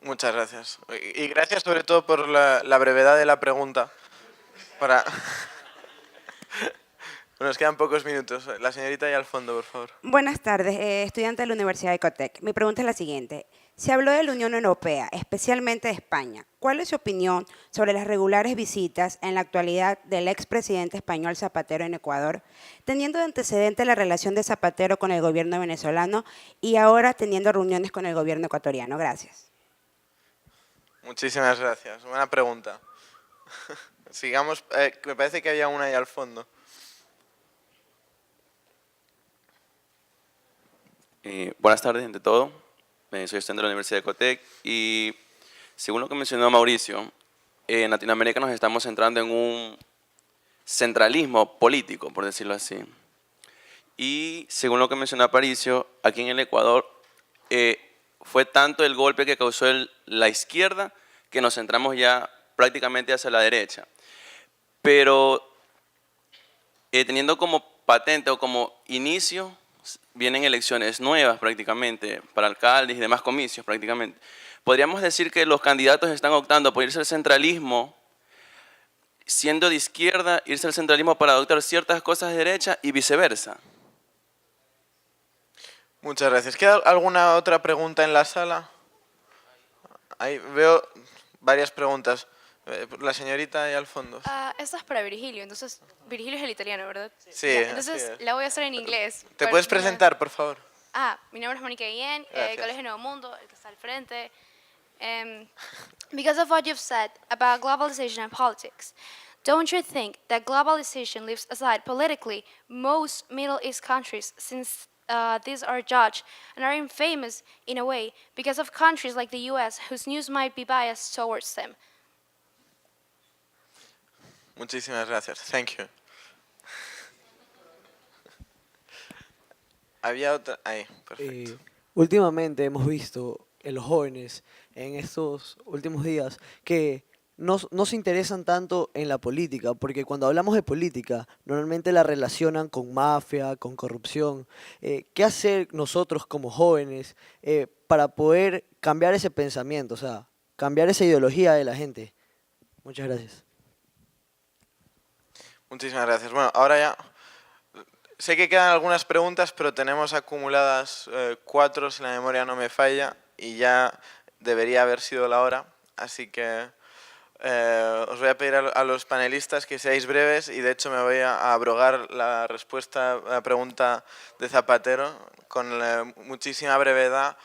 Muchas gracias. Y gracias sobre todo por la brevedad de la pregunta. Nos quedan pocos minutos. La señorita ahí al fondo, por favor. Buenas tardes, estudiante de la Universidad de Ecotec. Mi pregunta es la siguiente. Se habló de la Unión Europea, especialmente de España. ¿Cuál es su opinión sobre las regulares visitas en la actualidad del expresidente español Zapatero en Ecuador, teniendo de antecedente la relación de Zapatero con el gobierno venezolano y ahora teniendo reuniones con el gobierno ecuatoriano? Gracias. Muchísimas gracias. Buena pregunta. Sigamos. Me parece que había una ahí al fondo. Buenas tardes, ante todo. Soy estudiante de la Universidad de Ecotec y según lo que mencionó Mauricio, en Latinoamérica nos estamos centrando en un centralismo político, por decirlo así. Y según lo que mencionó Aparicio, aquí en el Ecuador fue tanto el golpe que causó la izquierda que nos centramos ya prácticamente hacia la derecha. Pero teniendo como patente o como inicio, vienen elecciones nuevas prácticamente para alcaldes y demás comicios prácticamente. Podríamos decir que los candidatos están optando por irse al centralismo, siendo de izquierda, irse al centralismo para adoptar ciertas cosas de derecha y viceversa. Muchas gracias. ¿Queda alguna otra pregunta en la sala? Ahí veo varias preguntas. La señorita ahí al fondo. Esta es para Virgilio, entonces Virgilio es el italiano, ¿verdad? Sí. Ya, entonces así es. la voy a hacer en inglés. ¿Te puedes presentar, por favor? Mi nombre es Mónica Guillén, Gracias. Colegio Nuevo Mundo, el que está al frente. Because of what you've said about globalization and politics, don't you think that globalization leaves aside politically most Middle East countries, since these are judged and are infamous in a way because of countries like the US whose news might be biased towards them? Muchísimas gracias. Thank you. Había otra... Ahí, perfecto. Últimamente hemos visto en los jóvenes, en estos últimos días, que no se interesan tanto en la política, porque cuando hablamos de política, normalmente la relacionan con mafia, con corrupción. ¿Qué hacer nosotros como jóvenes para poder cambiar ese pensamiento, o sea, cambiar esa ideología de la gente? Muchas gracias. Muchísimas gracias. Bueno, ahora ya... Sé que quedan algunas preguntas, pero tenemos acumuladas 4, si la memoria no me falla, y ya debería haber sido la hora. Así que os voy a pedir a los panelistas que seáis breves, y de hecho me voy a abrogar la respuesta a la pregunta de Zapatero con muchísima brevedad.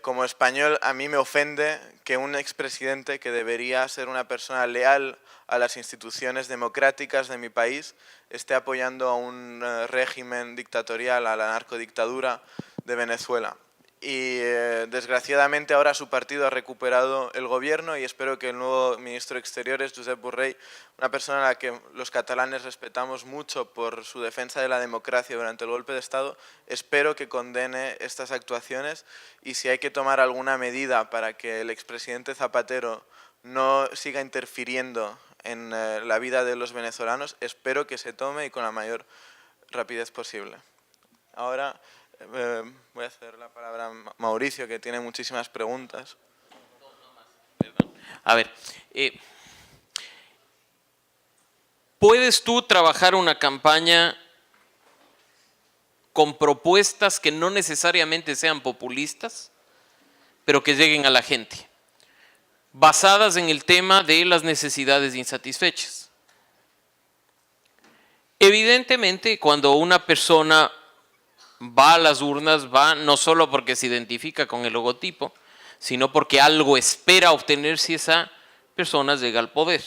Como español, a mí me ofende que un expresidente que debería ser una persona leal a las instituciones democráticas de mi país esté apoyando a un régimen dictatorial, a la narcodictadura de Venezuela. Y desgraciadamente ahora su partido ha recuperado el gobierno, y espero que el nuevo ministro de Exteriores, Josep Borrell, una persona a la que los catalanes respetamos mucho por su defensa de la democracia durante el golpe de Estado, espero que condene estas actuaciones, y si hay que tomar alguna medida para que el expresidente Zapatero no siga interfiriendo en la vida de los venezolanos, espero que se tome, y con la mayor rapidez posible. Ahora voy a ceder la palabra a Mauricio, que tiene muchísimas preguntas. A ver, ¿puedes tú trabajar una campaña con propuestas que no necesariamente sean populistas, pero que lleguen a la gente, basadas en el tema de las necesidades insatisfechas? Evidentemente, cuando una persona va a las urnas, va no solo porque se identifica con el logotipo, sino porque algo espera obtener si esa persona llega al poder.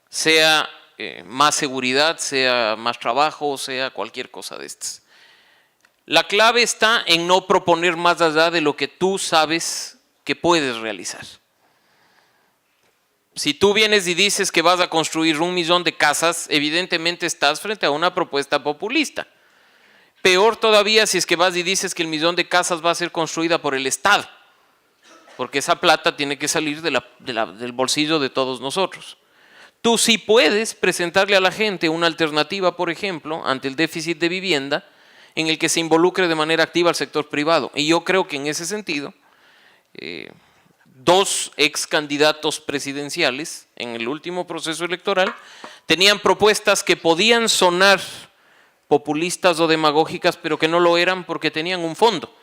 Sea más seguridad, sea más trabajo, sea cualquier cosa de estas. La clave está en no proponer más allá de lo que tú sabes que puedes realizar. Si tú vienes y dices que vas a construir 1 millón de casas, evidentemente estás frente a una propuesta populista. Peor todavía si es que vas y dices que el 1 millón de casas va a ser construida por el Estado, porque esa plata tiene que salir del bolsillo de todos nosotros. Tú sí puedes presentarle a la gente una alternativa, por ejemplo, ante el déficit de vivienda, en el que se involucre de manera activa al sector privado. Y yo creo que en ese sentido, 2 ex candidatos presidenciales en el último proceso electoral tenían propuestas que podían sonar populistas o demagógicas, pero que no lo eran porque tenían un fondo,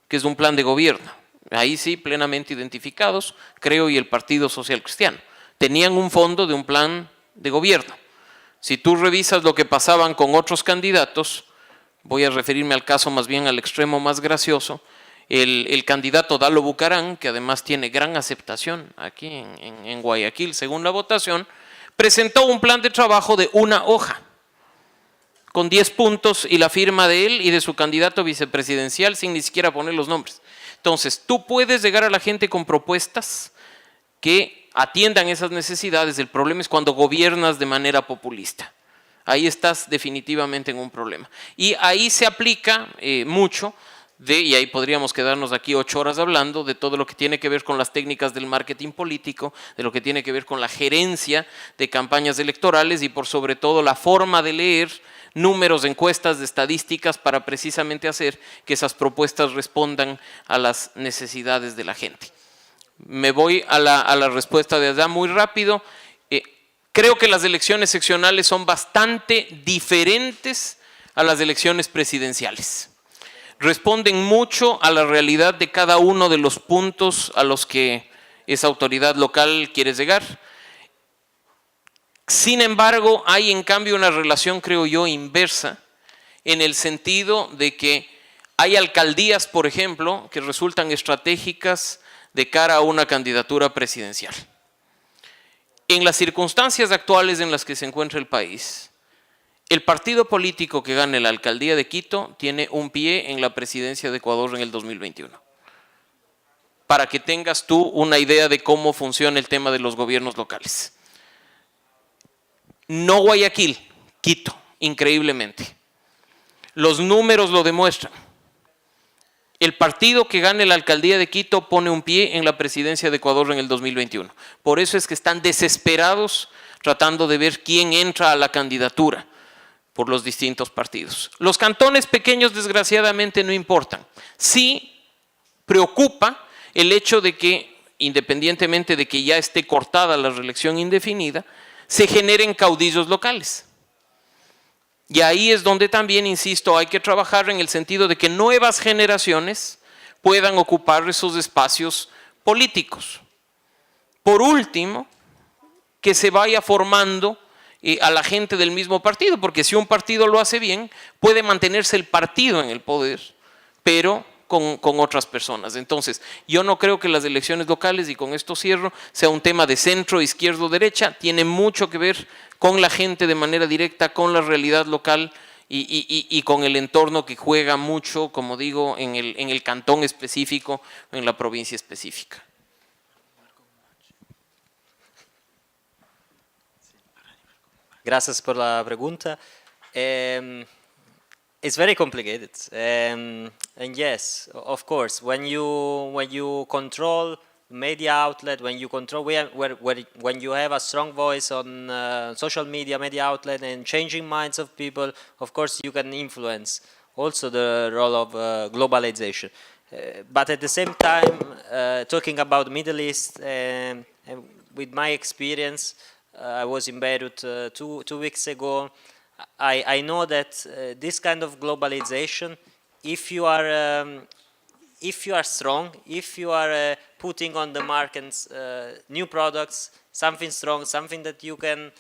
que es un plan de gobierno. Ahí sí, plenamente identificados, creo, y el Partido Social Cristiano. Tenían un fondo de un plan de gobierno. Si tú revisas lo que pasaban con otros candidatos, voy a referirme al caso más bien al extremo más gracioso, el candidato Dalo Bucarán, que además tiene gran aceptación aquí en Guayaquil, según la votación, presentó un plan de trabajo de 1 hoja, con 10 puntos y la firma de él y de su candidato vicepresidencial sin ni siquiera poner los nombres. Entonces, tú puedes llegar a la gente con propuestas que atiendan esas necesidades. El problema es cuando gobiernas de manera populista. Ahí estás definitivamente en un problema. Y ahí se aplica mucho y ahí podríamos quedarnos aquí 8 horas hablando de todo lo que tiene que ver con las técnicas del marketing político, de lo que tiene que ver con la gerencia de campañas electorales y por sobre todo la forma de leer números, encuestas, de estadísticas para precisamente hacer que esas propuestas respondan a las necesidades de la gente. Me voy a la respuesta de allá muy rápido. Creo que las elecciones seccionales son bastante diferentes a las elecciones presidenciales. responden mucho a la realidad de cada uno de los puntos a los que esa autoridad local quiere llegar. Sin embargo, hay en cambio una relación, creo yo, inversa, en el sentido de que hay alcaldías, por ejemplo, que resultan estratégicas de cara a una candidatura presidencial. En las circunstancias actuales en las que se encuentra el país, el partido político que gane la alcaldía de Quito tiene un pie en la presidencia de Ecuador en el 2021. Para que tengas tú una idea de cómo funciona el tema de los gobiernos locales. No Guayaquil, Quito, increíblemente. Los números lo demuestran. El partido que gane la alcaldía de Quito pone un pie en la presidencia de Ecuador en el 2021. Por eso es que están desesperados tratando de ver quién entra a la candidatura por los distintos partidos. Los cantones pequeños, desgraciadamente, no importan. Sí preocupa el hecho de que, independientemente de que ya esté cortada la reelección indefinida, se generen caudillos locales. Y ahí es donde también, insisto, hay que trabajar en el sentido de que nuevas generaciones puedan ocupar esos espacios políticos. Por último, que se vaya formando a la gente del mismo partido, porque si un partido lo hace bien, puede mantenerse el partido en el poder, pero con otras personas. Entonces, yo no creo que las elecciones locales, y con esto cierro, sea un tema de centro, izquierdo, derecha. Tiene mucho que ver con la gente de manera directa, con la realidad local y con el entorno que juega mucho, como digo, en el cantón específico, en la provincia específica. Gracias por la pregunta. It's very complicated, and yes, of course, when you control media outlet, when you control when you have a strong voice on social media outlet and changing minds of people, of course you can influence also the role of globalization. But at the same time, talking about Middle East, and with my experience, I was in Beirut two weeks ago. I know that this kind of globalization, if you are strong, if you are putting on the markets new products, something strong, something that you can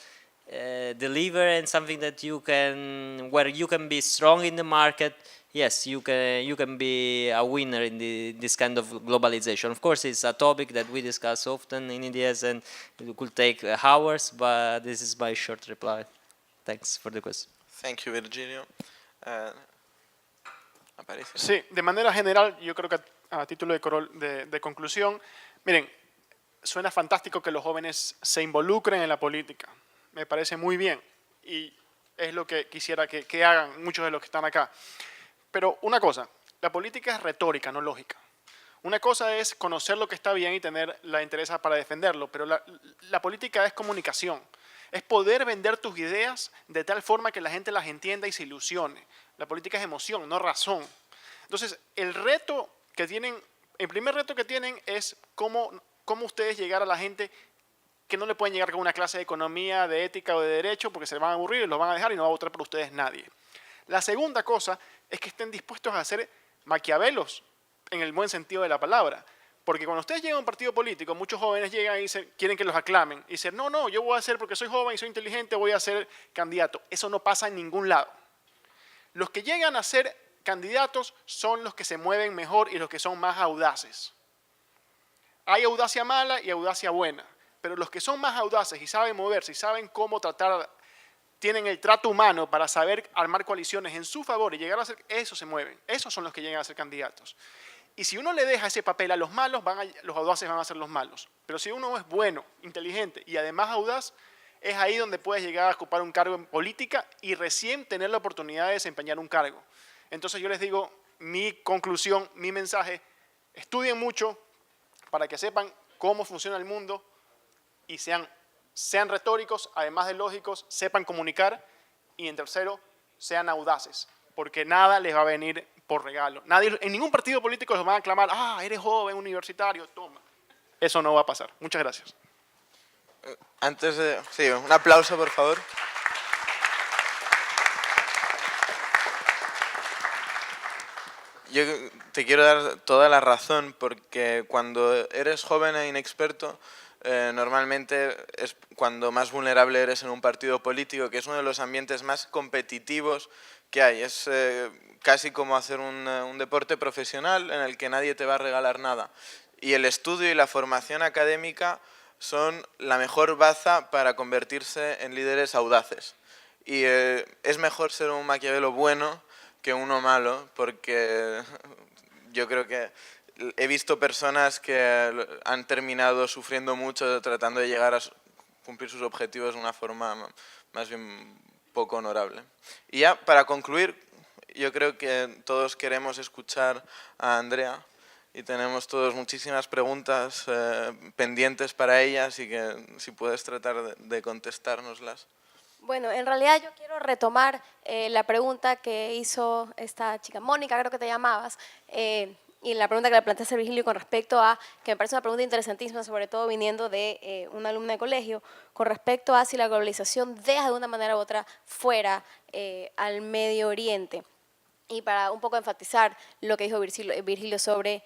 deliver, and something that where you can be strong in the market, yes, you can be a winner in this kind of globalization. Of course, it's a topic that we discuss often in IDS, and it could take hours, but this is my short reply. Thanks for the question. Thank you, Virgilio. Aparece. Sí, de manera general, yo creo que a título de conclusión, miren, suena fantástico que los jóvenes se involucren en la política. Me parece muy bien y es lo que quisiera que hagan muchos de los que están acá. Pero una cosa, la política es retórica, no lógica. Una cosa es conocer lo que está bien y tener la interés para defenderlo, pero la política es comunicación. Es poder vender tus ideas de tal forma que la gente las entienda y se ilusione. La política es emoción, no razón. Entonces, el primer reto que tienen es cómo ustedes llegar a la gente que no le pueden llegar con una clase de economía, de ética o de derecho, porque se van a aburrir, los van a dejar y no va a votar por ustedes nadie. La segunda cosa es que estén dispuestos a ser maquiavelos, en el buen sentido de la palabra. Porque cuando ustedes llegan a un partido político, muchos jóvenes llegan y quieren que los aclamen. Y dicen, no, yo voy a ser, porque soy joven y soy inteligente, voy a ser candidato. Eso no pasa en ningún lado. Los que llegan a ser candidatos son los que se mueven mejor y los que son más audaces. Hay audacia mala y audacia buena. Pero los que son más audaces y saben moverse y saben cómo tratar, tienen el trato humano para saber armar coaliciones en su favor y llegar a ser, esos se mueven. Esos son los que llegan a ser candidatos. Y si uno le deja ese papel a los malos, los audaces van a ser los malos. Pero si uno es bueno, inteligente y además audaz, es ahí donde puedes llegar a ocupar un cargo en política y recién tener la oportunidad de desempeñar un cargo. Entonces yo les digo, mi conclusión, mi mensaje, estudien mucho para que sepan cómo funciona el mundo y sean retóricos, además de lógicos, sepan comunicar y en tercero, sean audaces, porque nada les va a venir por regalo. En ningún partido político les van a aclamar, eres joven, universitario, toma. Eso no va a pasar. Muchas gracias. Sí, un aplauso, por favor. yo te quiero dar toda la razón, porque cuando eres joven e inexperto, normalmente es cuando más vulnerable eres en un partido político, que es uno de los ambientes más competitivos que hay. Es casi como hacer un deporte profesional en el que nadie te va a regalar nada. Y el estudio y la formación académica son la mejor baza para convertirse en líderes audaces. Y es mejor ser un Maquiavelo bueno que uno malo, porque yo creo que he visto personas que han terminado sufriendo mucho tratando de llegar a cumplir sus objetivos de una forma más bien poco honorable. Y ya, para concluir, yo creo que todos queremos escuchar a Andrea y tenemos todos muchísimas preguntas pendientes para ella, así que si puedes tratar de contestárnoslas. Bueno, en realidad yo quiero retomar la pregunta que hizo esta chica, Mónica, creo que te llamabas, y la pregunta que le planteaste a Virgilio con respecto a, que me parece una pregunta interesantísima, sobre todo viniendo de una alumna de colegio, con respecto a si la globalización deja de una manera u otra fuera al Medio Oriente. Y para un poco enfatizar lo que dijo Virgilio sobre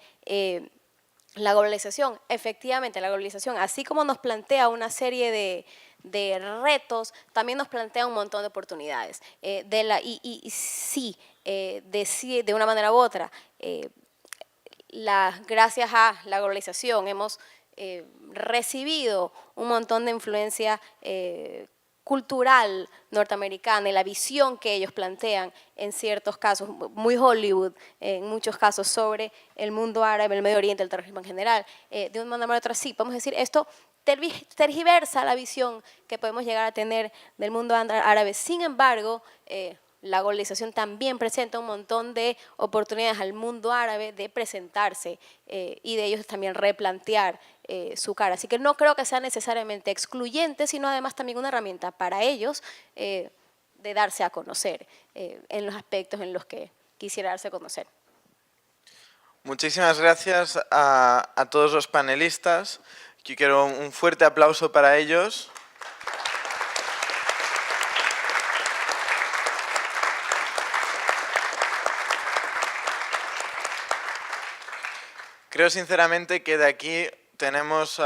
la globalización, efectivamente la globalización, así como nos plantea una serie de retos, también nos plantea un montón de oportunidades. Sí, de una manera u otra, gracias a la globalización hemos recibido un montón de influencia cultural norteamericana y la visión que ellos plantean en ciertos casos, muy Hollywood, en muchos casos sobre el mundo árabe, el Medio Oriente, el terrorismo en general. De una manera u otra, sí, podemos decir, esto tergiversa la visión que podemos llegar a tener del mundo árabe. Sin embargo, la globalización también presenta un montón de oportunidades al mundo árabe de presentarse y de ellos también replantear su cara. Así que no creo que sea necesariamente excluyente, sino además también una herramienta para ellos de darse a conocer en los aspectos en los que quisiera darse a conocer. Muchísimas gracias a todos los panelistas. Yo quiero un fuerte aplauso para ellos. Creo sinceramente que de aquí tenemos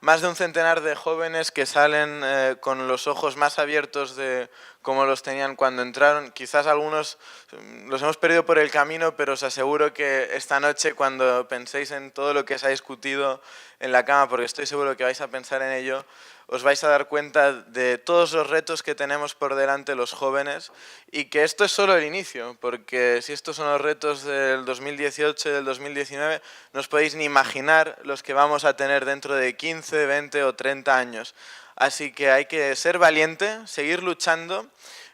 más de un centenar de jóvenes que salen con los ojos más abiertos de cómo los tenían cuando entraron. Quizás algunos los hemos perdido por el camino, pero os aseguro que esta noche, cuando penséis en todo lo que se ha discutido en la cama, porque estoy seguro que vais a pensar en ello, os vais a dar cuenta de todos los retos que tenemos por delante los jóvenes y que esto es solo el inicio, porque si estos son los retos del 2018 y del 2019, no os podéis ni imaginar los que vamos a tener dentro de 15, 20 o 30 años. Así que hay que ser valiente, seguir luchando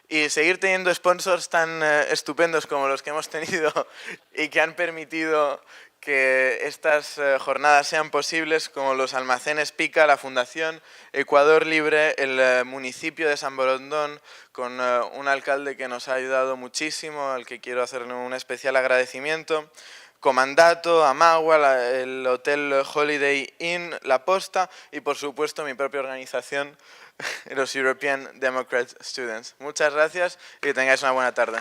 y seguir teniendo sponsors tan estupendos como los que hemos tenido y que han permitido que estas jornadas sean posibles, como los almacenes Pica, la Fundación Ecuador Libre, el municipio de San Borondón, con un alcalde que nos ha ayudado muchísimo, al que quiero hacerle un especial agradecimiento, Comandato, Amagua, el Hotel Holiday Inn, La Posta y, por supuesto, mi propia organización, los European Democrat Students. Muchas gracias y que tengáis una buena tarde.